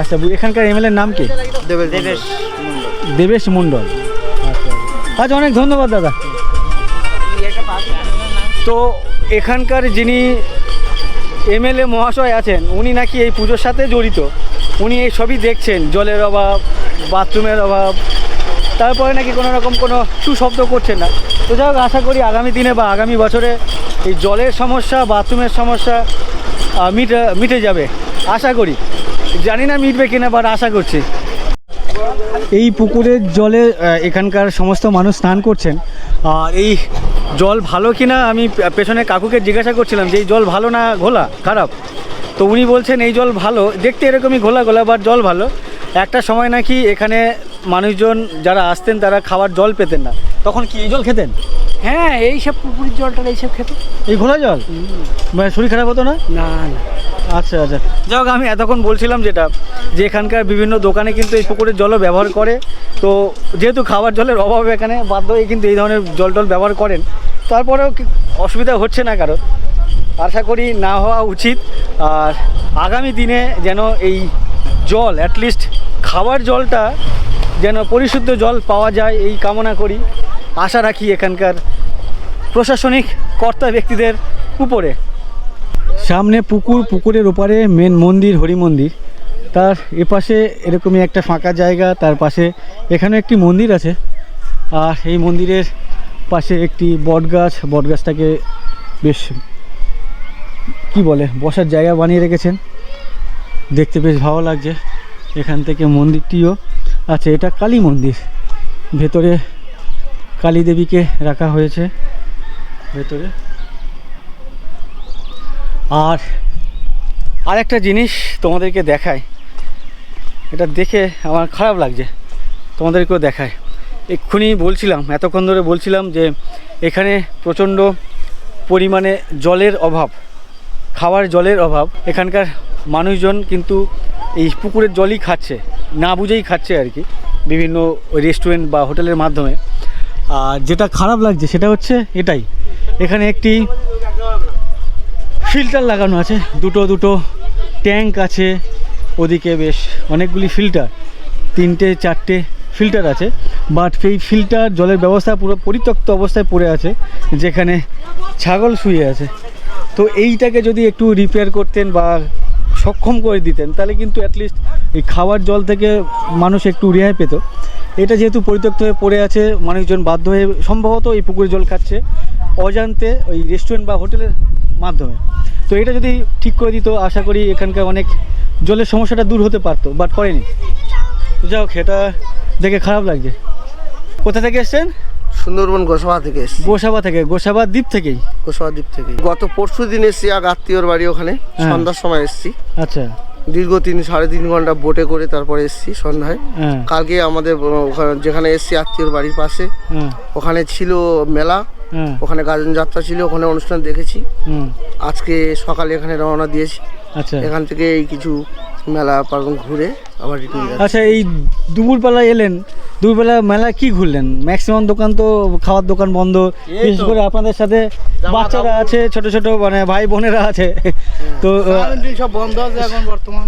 আচ্ছা, এখানকার এমএলএর নাম কি? দেবেশ দেবেশ মণ্ডল। আচ্ছা আচ্ছা, অনেক ধন্যবাদ দাদা। তো এখানকার যিনি এমএলএ মহাশয় আছেন, উনি নাকি এই পুজোর সাথে জড়িত, উনি এই সবই দেখছেন, জলের অভাব, বাথরুমের অভাব, তারপরে নাকি কোনো রকম কোনো সুশব্দ করছেন না। তো যাই হোক, আশা করি আগামী দিনে বা আগামী বছরে এই জলের সমস্যা, বাথরুমের সমস্যা মিটে যাবে, আশা করি। জানি না মিটবে কিনা, বাট আশা করছি। এই পুকুরের জলে এখানকার সমস্ত মানুষ স্নান করছেন। আর এই জল ভালো কিনা আমি পেছনে কাকুকে জিজ্ঞাসা করছিলাম যে এই জল ভালো না ঘোলা খারাপ। তো উনি বলছেন এই জল ভালো, দেখতে এরকমই ঘোলা ঘোলা, বাট জল ভালো। একটা সময় নাকি এখানে মানুষজন যারা আসতেন তারা খাওয়ার জল পেতেন না, তখন কি এই জল খেতেন? হ্যাঁ, এই সব পুকুরের জলটা এইসব খেতে। এই ঘোলা জল মানে শরীর খারাপ হতো না? না না। আচ্ছা আচ্ছা, যাই হোক, আমি এতক্ষণ বলছিলাম যেটা, যে এখানকার বিভিন্ন দোকানে কিন্তু এই পুকুরের জলও ব্যবহার করে। তো যেহেতু খাবার জলের অভাব এখানে, বাধ্য হয়ে কিন্তু এই ধরনের জল টল ব্যবহার করেন। তারপরেও অসুবিধা হচ্ছে না কারো, আশা করি না হওয়া উচিত। আর আগামী দিনে যেন এই জল, অ্যাটলিস্ট খাবার জলটা যেন পরিশুদ্ধ জল পাওয়া যায়, এই কামনা করি, আশা রাখি এখানকার প্রশাসনিক কর্তা ব্যক্তিদের উপরে। সামনে পুকুর, পুকুরের ওপারে মেন মন্দির, হরি মন্দির, তার এপাশে এরকমই একটা ফাঁকা জায়গা, তার পাশে এখানে একটি মন্দির আছে। আর এই মন্দিরের পাশে একটি বটগাছ, বটগাছটাকে বেশ কি বলে, বসার জায়গা বানিয়ে রেখেছেন, দেখতে বেশ ভালো লাগছে। এখান থেকে মন্দিরটিও আছে, এটা কালী মন্দির, ভেতরে কালী দেবীকে রাখা হয়েছে ভেতরে। আর আরেকটা জিনিস তোমাদেরকে দেখায়, এটা দেখে আমার খারাপ লাগছে, তোমাদেরকেও দেখায়। এক্ষুনি বলছিলাম, এতক্ষণ ধরে বলছিলাম যে এখানে প্রচণ্ড পরিমাণে জলের অভাব, খাওয়ার জলের অভাব। এখানকার মানুষজন কিন্তু এই পুকুরের জলই খাচ্ছে, না বুঝেই খাচ্ছে আর কি, বিভিন্ন রেস্টুরেন্ট বা হোটেলের মাধ্যমে। আর যেটা খারাপ লাগছে সেটা হচ্ছে এটাই, এখানে একটি ফিল্টার লাগানো আছে, দুটো ট্যাঙ্ক আছে, ওদিকে বেশ অনেকগুলি ফিল্টার, 3-4টে ফিল্টার আছে। বাট সেই ফিল্টার জলের ব্যবস্থা পুরো পরিত্যক্ত অবস্থায় পড়ে আছে, যেখানে ছাগল শুয়ে আছে। তো এইটাকে যদি একটু রিপেয়ার করতেন বা সক্ষম করে দিতেন, তাহলে কিন্তু অ্যাটলিস্ট এই খাওয়ার জল থেকে মানুষ একটু রেহাই পেত। এটা যেহেতু পরিত্যক্ত হয়ে পড়ে আছে, মানুষজন বাধ্য হয়ে সম্ভবত এই পুকুরের জল খাচ্ছে অজান্তে, ওই রেস্টুরেন্ট বা হোটেলের মাধ্যমে। তো এটা যদি ঠিক করে দিত, আশা করি এখানকার অনেক জলের সমস্যাটা দূর হতে পারতো, বাট করেনি। যাই হোক, এটা দেখে খারাপ লাগছে। কোথা থেকে এসছেন? সুন্দরবন গোসাবা থেকে এসছি। গোসাবা থেকে? গোসাবা দ্বীপ থেকেই? গোসাবা দ্বীপ থেকে গত পরশু দিন এসছি, আর আত্মীয়র বাড়ি ওখানে সন্ধ্যার সময় এসছি। আচ্ছা, দীর্ঘ 3-3.5 ঘন্টা বোটে করে তারপরে এসছি সন্ধ্যায়। কালকে আমাদের ওখানে যেখানে এসছি আত্মীয়র বাড়ির পাশে, ওখানে ছিল মেলা, ওখানে গাজন যাত্রা ছিল, ওখানে অনুষ্ঠান দেখেছি। আজকে সকালে এখানে রওনা দিয়েছি। আচ্ছা, এখান থেকে এই কিছু মেলা পার্বণ ঘুরে আবার রিটার্ন যাচ্ছি। আচ্ছা, এই দুপুরবেলা এলেন, দুপুরবেলা মেলা কি ঘুরলেন? ম্যাক্সিমাম দোকান তো খাওয়ার দোকান বন্ধ, বিশেষ করে আপনাদের সাথে বাচ্চারা আছে, ছোট ছোট মানে ভাই বোনেরা আছে, তো সব বন্ধ আছে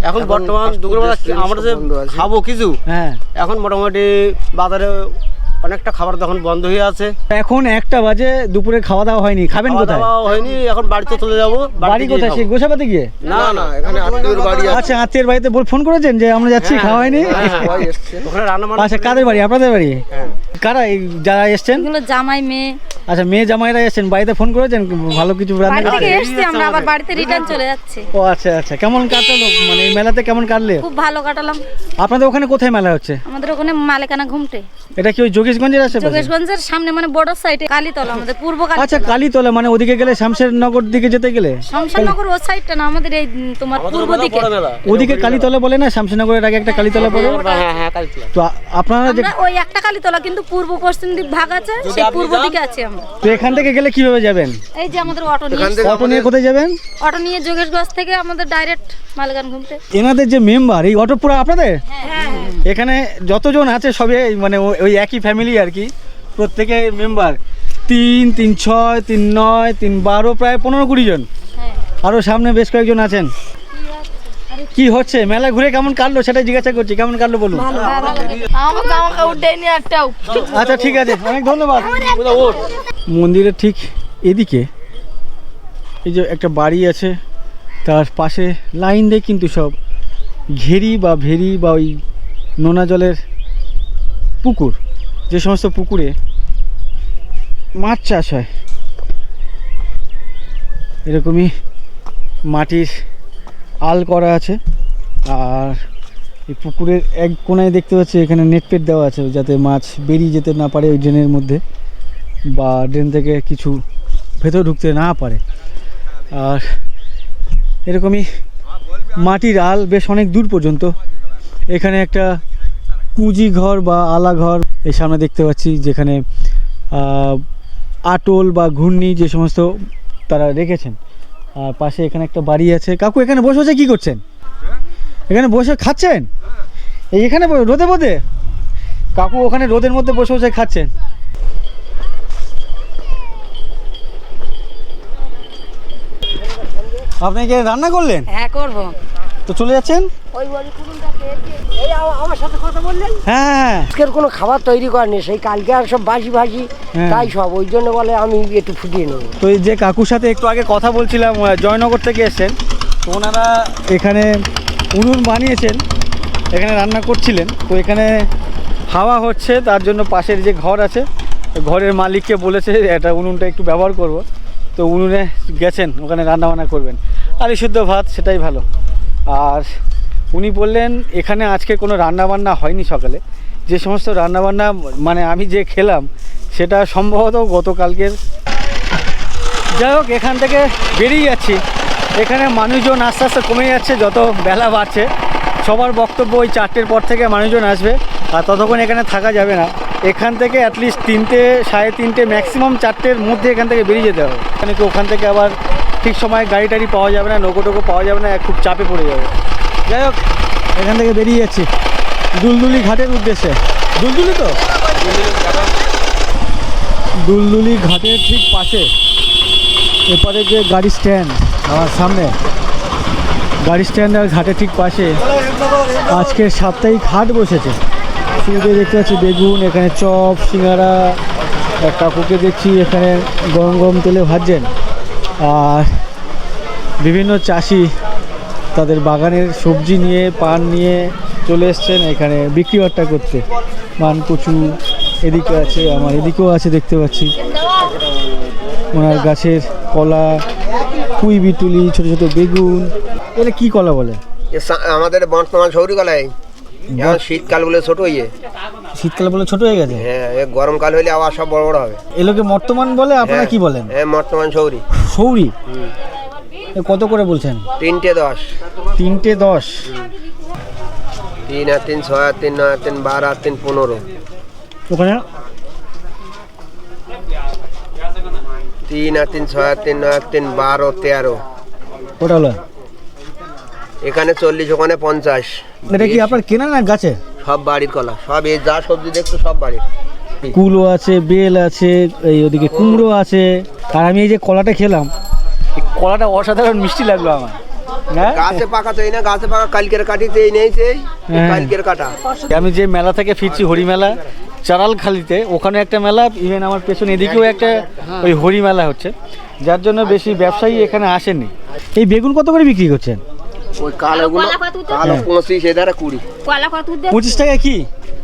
এখন বর্তমান দুপুরবেলা আমরা যে খাবো কিছু, হ্যাঁ, এখন মোটামুটি বাজারে অনেকটা খাবার তখন বন্ধ হয়ে আছে। এখন 1টা বাজে, দুপুরে খাওয়া দাওয়া হয়নি, খাবেন কোথায়? খাওয়া হয়নি, এখন বাড়িতে চলে যাবো। বাড়ি কোথায়? সেই গোসাবাতে গিয়ে? না না, এখানে আত্মীয়র বাড়ি আছে। আচ্ছা, আত্মীয়ের বাড়িতে ফোন করেছেন যে আমরা যাচ্ছি, খাওয়া হয়নি? ওখানে রান্না বান্না। আচ্ছা, কাদের বাড়ি? আপনাদের বাড়ি? কারা এই যারা এসছেন? এগুলো জামাই মেয়ে। আচ্ছা, মেয়ে জামাইরা এসছেন, বাড়িতে ফোন করেছেন ভালো কিছু রান্না বাড়ি থেকে করতে? এসেছি আমরা, আবার বাড়িতে রিটার্ন চলে যাচ্ছি। ও আচ্ছা আচ্ছা, কেমন কাটলো মানে এই মেলাতে, কেমন কাটলে? খুব ভালো কাটালাম। আপনাদের ওখানে কোথায় মেলা হচ্ছে? আমাদের ওখানে মালেকানা ঘুমটে। এটা কি ওই যোগেশগঞ্জের আশেপাশে? যোগেশগঞ্জের সামনে মানে বর্ডার সাইডে কালীতলা, আমাদের পূর্ব কালীতলা। আচ্ছা, কালীতলা মানে ওদিকে গেলে শামশেরনগর দিকে যেতে গেলে? শামশেরনগর ওই সাইডটা না, আমাদের এই তোমার পূর্ব দিকে। ওদিকে কালীতলা বলে না, শামশেরনগরের আগে একটা কালীতলা পড়ে? হ্যাঁ, কালীতলা। তো আপনারা যে আমরা ওই একটা কালীতলা, কিন্তু পূর্ব পশ্চিম দিক ভাগ আছে, সেই পূর্ব দিকে আছি আমরা। তো এখান থেকে গেলে কিভাবে যাবেন? এই যে আমাদের অটো নিয়ে, অটো নিয়ে কোথায় যাবেন? অটো নিয়ে যোগেশগঞ্জ থেকে আমাদের ডাইরেক্ট মালেকানা ঘুমটে। এনাদের যে মেম্বার, এই অটো পুরো আপনাদের? এখানে যতজন আছে সবে মানে ওই একই ফ্যামিলি আর কি, প্রত্যেকে মেম্বার 3, 3, 6, 3, 9, 3, 12, প্রায় 15-20 জন। আরও সামনে বেশ কয়েকজন আছেন। কি হচ্ছে মেলা ঘুরে কেমন কাটলো সেটাই জিজ্ঞাসা করছি, কেমন কাটলো বলুন। আচ্ছা ঠিক আছে, অনেক ধন্যবাদ। মন্দিরের ঠিক এদিকে এই যে একটা বাড়ি আছে, তার পাশে লাইন দিয়ে কিন্তু সব ঘেরি বা ভেরি বা ওই নোনা জলের পুকুর, যে সমস্ত পুকুরে মাছ চাষ হয়, এরকমই মাটির আল করা আছে। আর এই পুকুরের এক কোনায় দেখতে পাচ্ছি এখানে নেট পেট দেওয়া আছে, যাতে মাছ বেরিয়ে যেতে না পারে ওই ড্রেনের মধ্যে, বা ড্রেন থেকে কিছু ভেতর ঢুকতে না পারে। আর এরকমই মাটির আল বেশ অনেক দূর পর্যন্ত। এখানে একটা কুঁজি ঘর বা আলা ঘর এই সামনে দেখতে পাচ্ছি, যেখানে আটল বা ঘূর্ণি যে সমস্ত তারা রেখেছেন। আর পাশে এখানে একটা বাড়ি আছে। কাকু এখানে বসে বসে কী করছেন? এখানে বসে খাচ্ছেন? এইখানে রোদে বোধে কাকু ওখানে রোদের মধ্যে বসে বসে খাচ্ছেন। আপনি কি রান্না করলেন? হ্যাঁ, করব। তো চলে যাচ্ছেন? আমার সাথে কথা বললেন। হ্যাঁ, আজকের কোনো খাবার তৈরি করেনি, সেই কালকে আর সব বাসি তাই সব, ওই জন্য বলে আমি একটু ফুটিয়ে নেব। তো এই যে কাকুর সাথে একটু আগে কথা বলছিলাম, জয়নগর থেকে এসেছেন, তো ওনারা এখানে উনুন বানিয়েছেন, এখানে রান্না করছিলেন। তো এখানে হাওয়া হচ্ছে, তার জন্য পাশের যে ঘর আছে ঘরের মালিককে বলেছে এটা উনুনটা একটু ব্যবহার করব। তো উনুনে গেছেন, ওখানে রান্নাবান্না করবেন। আর এই শুদ্ধ ভাত, সেটাই ভালো। আর উনি বললেন এখানে আজকে কোনো রান্নাবান্না হয়নি সকালে, যে সমস্ত রান্নাবান্না মানে আমি যে খেলাম সেটা সম্ভবত গতকালকের। যাই হোক, এখান থেকে বেরিয়ে যাচ্ছি। এখানে মানুষজন আস্তে আস্তে কমে যাচ্ছে যত বেলা বাড়ছে। সবার বক্তব্য ওই 4টের পর থেকে মানুষজন আসবে, আর ততক্ষণ এখানে থাকা যাবে না। এখান থেকে অ্যাটলিস্ট 3টে, 3:30, ম্যাক্সিমাম 4টের মধ্যে এখান থেকে বেরিয়ে যেতে হবে। এখানে কি ওখান থেকে আবার ঠিক সময় গাড়ি টাড়ি পাওয়া যাবে না, নৌকো টোকো পাওয়া যাবে না, খুব চাপে পড়ে যাবে। যাই হোক, এখান থেকে বেরিয়ে যাচ্ছি দুলদুলি ঘাটের উদ্দেশ্যে। দুলদুলি তো দুলদুলি ঘাটের ঠিক পাশে এপারে যে গাড়ি স্ট্যান্ড, আমার সামনে গাড়ি স্ট্যান্ড আর ঘাটের ঠিক পাশে আজকে সাপ্তাহিক হাট বসেছে। শুরুতে দেখতে পাচ্ছি বেগুন, এখানে চপ, সিঙ্গারা, কাকুকে দেখছি এখানে গরম গরম তেলে ভাজছেন। আর বিভিন্ন চাষি তাদের বাগানের সবজি নিয়ে, পান নিয়ে চলে এসছেন এখানে বিক্রি বাট্টা করতে। পান, কচু এদিকে আছে, আমার এদিকেও আছে দেখতে পাচ্ছি। ওনার গাছের কলা, পুঁই বিটুলি, ছোটো ছোটো বেগুন। এটা কি কলা বলে? আমাদের বর্তমান সৌরি কলাই, এখন শীতকাল বলে ছোট হয়ে, শীতকাল বলে ছোট হয়ে গেছে। হ্যাঁ, গরমকাল হলে আবার সব বড় বড় হবে। এগুলোকে বর্তমান বলে, আপনারা কি বলেন? হ্যাঁ, বর্তমান সৌরি। সৌরি কত করে বলছেন? 3টে 10। 3টে 10। 3 আর 3 6 আর 3 9 আর 3 12 আর 3 15। ওখানে 3 আর 3 6 আর 3 9 আর 3 12 13। ওটা হলো এখানে 40, ওখানে 50। এটা কি আপনার কেনা না গাছে? সব বাড়ির কলা, সব এই যা সবজি দেখছো সব বাড়ির। কুলো আছে, বেল আছে, এই ওদিকে কুমড়ো আছে। আর আমি এই যে কলাটা খেলাম, এই কলাটা অসাধারণ মিষ্টি লাগলো আমার। হ্যাঁ গাছে পাকা তো এই না, গাছে পাকা কালকের কাটিতে এই নেই, সেই কালকের কাটা। আমি যে মেলা থেকে ফিরছি হরি মেলা চারালখালিতে, ওখানে একটা মেলা, ইভেন আমার পেছনে এদিকেও একটা ওই হরি মেলা হচ্ছে, যার জন্য বেশি ব্যবসায়ী এখানে আসেনি। এই বেগুন কত করে বিক্রি করছেন? ওই কালোগুলো কালো 25, এদারে 20। 25 টাকা কি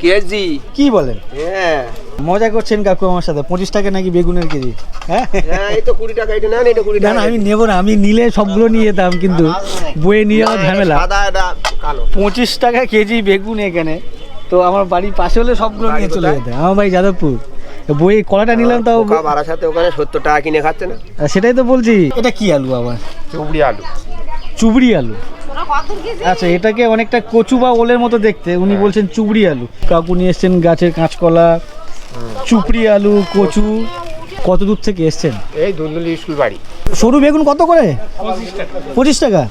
কেজি? কি বলেন? হ্যাঁ মজা করছেন কাকু আমার সাথে? 25 টাকা নাকি বেগুনের কেজি? হ্যাঁ হ্যাঁ, এই তো 20 টাকা, এটা নেন, এটা 20 না টাকা। না, আমি নেবো না, আমি নিলে সবগুলো নিয়ে যেতাম, কিন্তু বয়ে নিয়ে যাওয়ার ঝামেলা। সাদা এটা কালো। 25 টাকা কেজি বেগুন এখানে, তো আমার বাড়ির পাশে হলে সবগুলো নিয়ে চলে যেতাম। আমার বাড়ি যাদবপুর, বই কলাটা নিলাম, তাও বাড়ার সাথে ওখানে 70 টাকা কিনে খাচ্ছে না। সেটাই তো বলছি। এটা কি আলু আবার? চুবড়ি আলু। চুবড়ি আলু, আচ্ছা। এটাকে অনেকটা কচু বা ওলের মতো দেখতে, উনি বলছেন চুবড়ি আলু। কাকু নিয়ে এসছেন গাছের কাঁচকলা, চুপড়ি আলু, কচু। কত দূর থেকে এসছেন? এই দুলদুলি স্কুল বাড়ি। সরু বেগুন কত করে? 25 টাকা।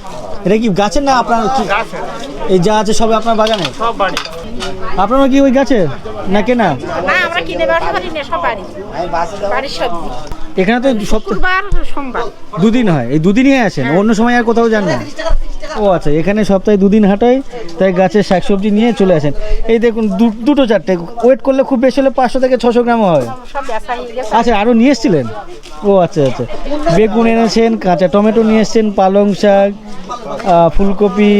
এটা কি গাছের না আপনার? এই যা আছে সবে আপনার বাগানে? সব বাড়ি। আপনারা কি ওই গাছে না কেনা? না, আমরা কিনে ব্যবসা করি না, সব বাড়ি, বাড়ির সবজি। এখানে তো শুক্রবার সোমবার দুদিন হয়, এই দুদিনই আসেন, অন্য সময় আর কোথাও যান না? ও আচ্ছা, এখানে সপ্তাহে দুদিন হাট হয়, তাই গাছের শাকসবজি নিয়ে চলে আসেন। এই দেখুন দুটো চারটে, ওয়েট করলে খুব বেশি হলে 500 থেকে 600 গ্রামও হয়। সব বেচা হয়ে গেছে। আচ্ছা, আরও নিয়ে এসেছিলেন? ও আচ্ছা আচ্ছা, বেগুন এনেছেন, কাঁচা টমেটো নিয়ে এসছেন, পালং শাক, ফুলকপি,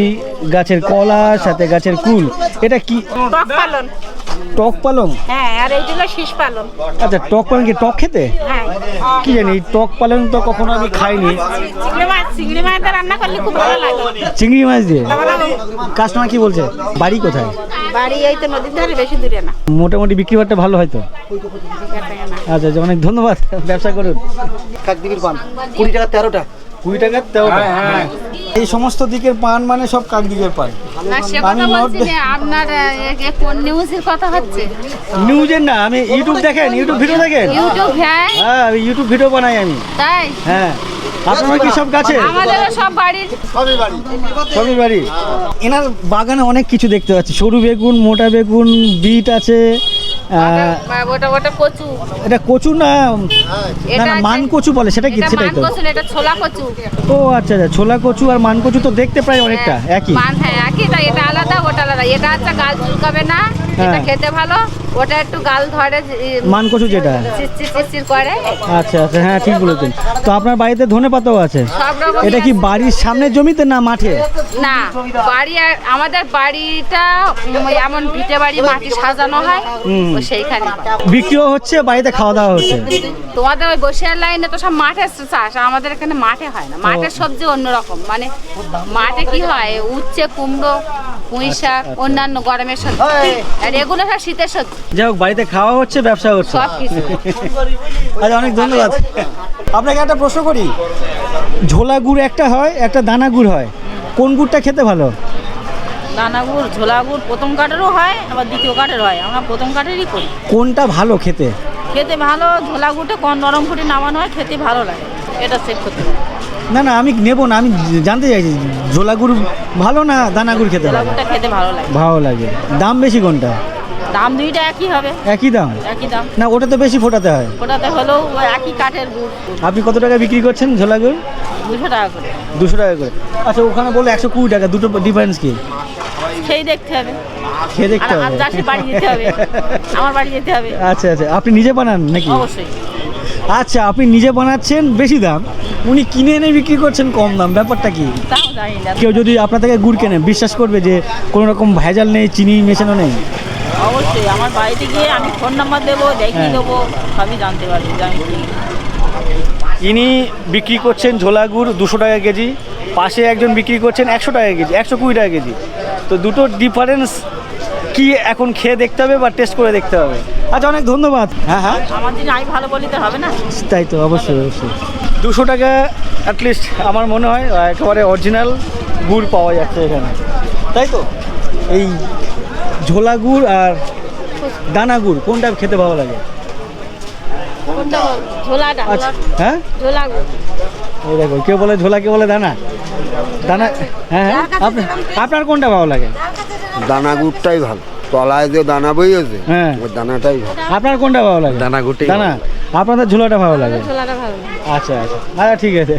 গাছের কলা, সাথে গাছের কুল। এটা কি? টক পালন। টক পালং? হ্যাঁ, আর এইগুলো শীষ পালন। আচ্ছা, টক পালং কি টক খেতে? হ্যাঁ। কি জানি, টক পালং তো কখনো আমি খাইনি। চিংড়ি মাছ দিয়ে রান্না করলে খুব ভালো লাগে। চিংড়ি মাছ দিয়ে? কাস্টমার কি বলছে? বাড়ি কোথায়? বাড়ি এই তো নদীর ধারে, বেশি দূরে না। মোটামুটি বিক্রি বাট্টা ভালো হয়তো? আচ্ছা আচ্ছা, অনেক ধন্যবাদ, ব্যবসা করুন। কাকদিঘির পান 20 টাকা 13টা। 20 টাকা 13টা। এই সমস্ত দিকের পান মানে সব কাকদিঘির পান। না, সে কথা বলছি না, আপনার কোন নিউজের কথা হচ্ছে? নিউজের না, আমি ইউটিউব দেখেন, ইউটিউব ভিডিও দেখেন? ইউটিউব? হ্যাঁ হ্যাঁ, ইউটিউব ভিডিও বানাই আমি। তাই? হ্যাঁ। আপনারা কি সব গাছে? আমাদের সব বাড়ির, সবই বাড়ি। এনার বাগানে অনেক কিছু দেখতে পাচ্ছি, সরু বেগুন, মোটা বেগুন, বিট আছে। ওটা কচু। এটা কচু না? এটা না, মান কচু বলে, সেটা কি? সেটাই তো। এটা ছোলা কচু। ও আচ্ছা আচ্ছা, ছোলা কচু আর মান কচু তো দেখতে প্রায় অনেকটা একই। হ্যাঁ একই, তাই এটা আলাদা, ওটা আলাদা। এটা হচ্ছে গাল চুলকাবে না, এটা খেতে ভালো। ওটা একটু গাল ধরে, মান কচু যেটা চিরচির করে। আচ্ছা আচ্ছা, হ্যাঁ ঠিক বলেছেন। তো আপনার বাড়িতে ধনেপাতাও আছে? সব রকম। এটা কি বাড়ির সামনের জমিতে না মাঠে? না, বাড়ি, আমাদের বাড়িটা এমন ভিটে বাড়ি, মাটি সাজানো হয়, সেইখানে বিক্রিও হচ্ছে, বাড়িতে খাওয়া দাওয়া হচ্ছে। তোমাদের ওই বসিয়ার লাইনে তো সব মাঠের চাষ, আমাদের এখানে মাঠে হয় না। মাঠের সবজি অন্যরকম, মানে মাঠে কি হয়, উচ্ছে, কুমড়ো, পুঁই শাক, অন্যান্য গরমের সবজি, আর এগুলো সব শীতের সবজি। যাই হোক, বাড়িতে খাওয়া হচ্ছে, ব্যবসা হচ্ছে, সব কিছু। আচ্ছা, অনেক ধন্যবাদ। আপনাকে একটা প্রশ্ন করি, ঝোলা গুড় একটা হয়, একটা দানা গুড় হয়, কোন গুড়টা খেতে ভালো? দানা গুড়, ঝোলা গুড় প্রথম কাঠেরও হয়, আবার দ্বিতীয় কাঠের হয়। আমরা প্রথম কাঠেরই করি। কোনটা ভালো খেতে? খেতে ভালো ঝোলা গুড়টা, কোন নরম ফুটে নামানো হয়, খেতে ভালো লাগে। এটা চেক করতে হবে। না না, আমি নেবো না, আমি জানতে চাইছি ঝোলা গুড় ভালো না দানা গুড় খেতে ঝোলা ভালো? গুড়টা খেতে ভালো লাগে। ভালো লাগে। দাম বেশি কোনটা? দাম দুইটা একই হবে। একই দাম? একই দাম না, ওটা তো বেশি ফোটাতে হয়। ওটাতে হলেও ওই একই কাঠের গুড়। আপনি কত টাকা বিক্রি করছেন ঝোলা গুড়? 200 টাকা করে। 200 টাকা করে। আচ্ছা, ওখানে বলে 120 টাকা, দুটো ডিফারেন্স কি? সেই দেখতে হবে, খেয়ে দেখতে আর হবে। আবদাসে বাড়ি যেতে হবে, আমার বাড়ি যেতে হবে। আচ্ছা আচ্ছা, আপনি নিজে বানান নাকি? অবশ্যই। আচ্ছা, আপনি নিজে বানাচ্ছেন বেশি দাম, উনি কিনে এনে বিক্রি করছেন কম দাম, ব্যাপারটা কি? তাও জানি না। কেউ যদি আপনার থেকে গুড় কেনে, বিশ্বাস করবে যে কোনো রকম ভেজাল নেই, চিনি মেশানো নেই? অবশ্যই। আমার বাড়িতে গিয়ে আমি ফোন নাম্বার দেবো, দেখিয়ে দেবো, সবই জানতে পারবো যে আমি কি। ইনি বিক্রি করছেন ঝোলা গুড় 200 টাকা কেজি, পাশে একজন বিক্রি করছেন 100 টাকা কেজি, 120 টাকা কেজি। তো দুটো ডিফারেন্স কি এখন খেয়ে দেখতে হবে বা টেস্ট করে দেখতে হবে। আচ্ছা, অনেক ধন্যবাদ। হ্যাঁ হ্যাঁ, আমার দিন আমি ভালো বলি তো হবে না। তাই তো, অবশ্যই অবশ্যই। 200 টাকা অ্যাটলিস্ট আমার মনে হয় একেবারে অরিজিনাল গুড় পাওয়া যাচ্ছে এখানে, তাই তো? এই ঝোলা গুড় আর দানা গুড় কোনটা খেতে ভালো লাগে? ঝোলাটা। আচ্ছা, হ্যাঁ, ঝোলা গুড়। এই দেখো, কেউ বলে ঝোলা, কেউ বলে দানা। দানা, হ্যাঁ হ্যাঁ। আপনার কোনটা ভালো লাগে? দানা গুড়টাই ভালো, তলায় যে দানা বইয়েছে, হ্যাঁ, ওই দানাটাই ভালো। আপনার কোনটা ভালো লাগে? দানা গুড়টাই দানা। আপনাদের ঝোলাটা ভালো লাগে? ঝোলাটা ভালো। আচ্ছা আচ্ছা, আচ্ছা ঠিক আছে।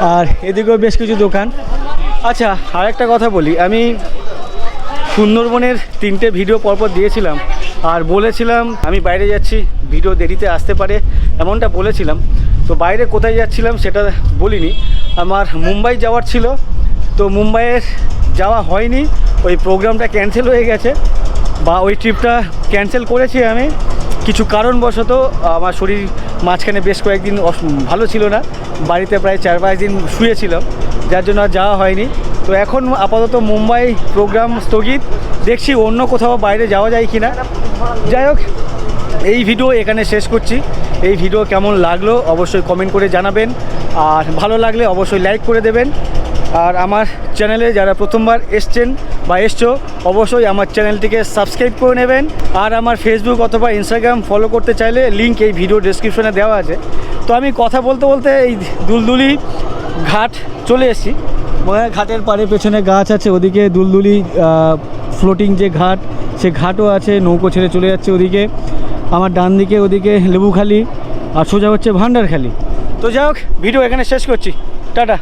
আর এদিকেও বেশ কিছু দোকান। আচ্ছা, আরেকটা কথা বলি, আমি সুন্দরবনের 3টে ভিডিও পরপর দিয়েছিলাম আর বলেছিলাম আমি বাইরে যাচ্ছি, ভিডিও দেরিতে আসতে পারে এমনটা বলেছিলাম। তো বাইরে কোথায় যাচ্ছিলাম সেটা বলিনি। আমার মুম্বাই যাওয়ার ছিল, তো মুম্বাইয়ের যাওয়া হয়নি, ওই প্রোগ্রামটা ক্যান্সেল হয়ে গেছে, বা ওই ট্রিপটা ক্যান্সেল করেছি আমি কিছু কারণবশত। আমার শরীর মাঝখানে বেশ কয়েকদিন ভালো ছিল না, বাড়িতে প্রায় 4-5 দিন শুয়েছিলাম, যার জন্য আর যাওয়া হয়নি। তো এখন আপাতত মুম্বাই প্রোগ্রাম স্থগিত, দেখছি অন্য কোথাও বাইরে যাওয়া যায় কি না। যাই হোক, এই ভিডিও এখানে শেষ করছি। এই ভিডিও কেমন লাগলো অবশ্যই কমেন্ট করে জানাবেন, আর ভালো লাগলে অবশ্যই লাইক করে দেবেন। আর আমার চ্যানেলে যারা প্রথমবার এসছেন বা এসছো, অবশ্যই আমার চ্যানেলটিকে সাবস্ক্রাইব করে নেবেন। আর আমার ফেসবুক অথবা ইনস্টাগ্রাম ফলো করতে চাইলে লিঙ্ক এই ভিডিও ডেসক্রিপশনে দেওয়া আছে। তো আমি কথা বলতে বলতে এই দুলদুলি ঘাট চলে এসেছি। ঘাটের পাড়ে পেছনে গাছ আছে, ওদিকে দুলদুলি ফ্লোটিং যে ঘাট, সে ঘাটও আছে, নৌকো ছেড়ে চলে যাচ্ছে ওদিকে। আমার ডান দিকে ওদিকে লেবুখালি, আর সোজা হচ্ছে ভান্ডারখালি। তো যাই হোক, ভিডিও এখানে শেষ করছি, টাটা।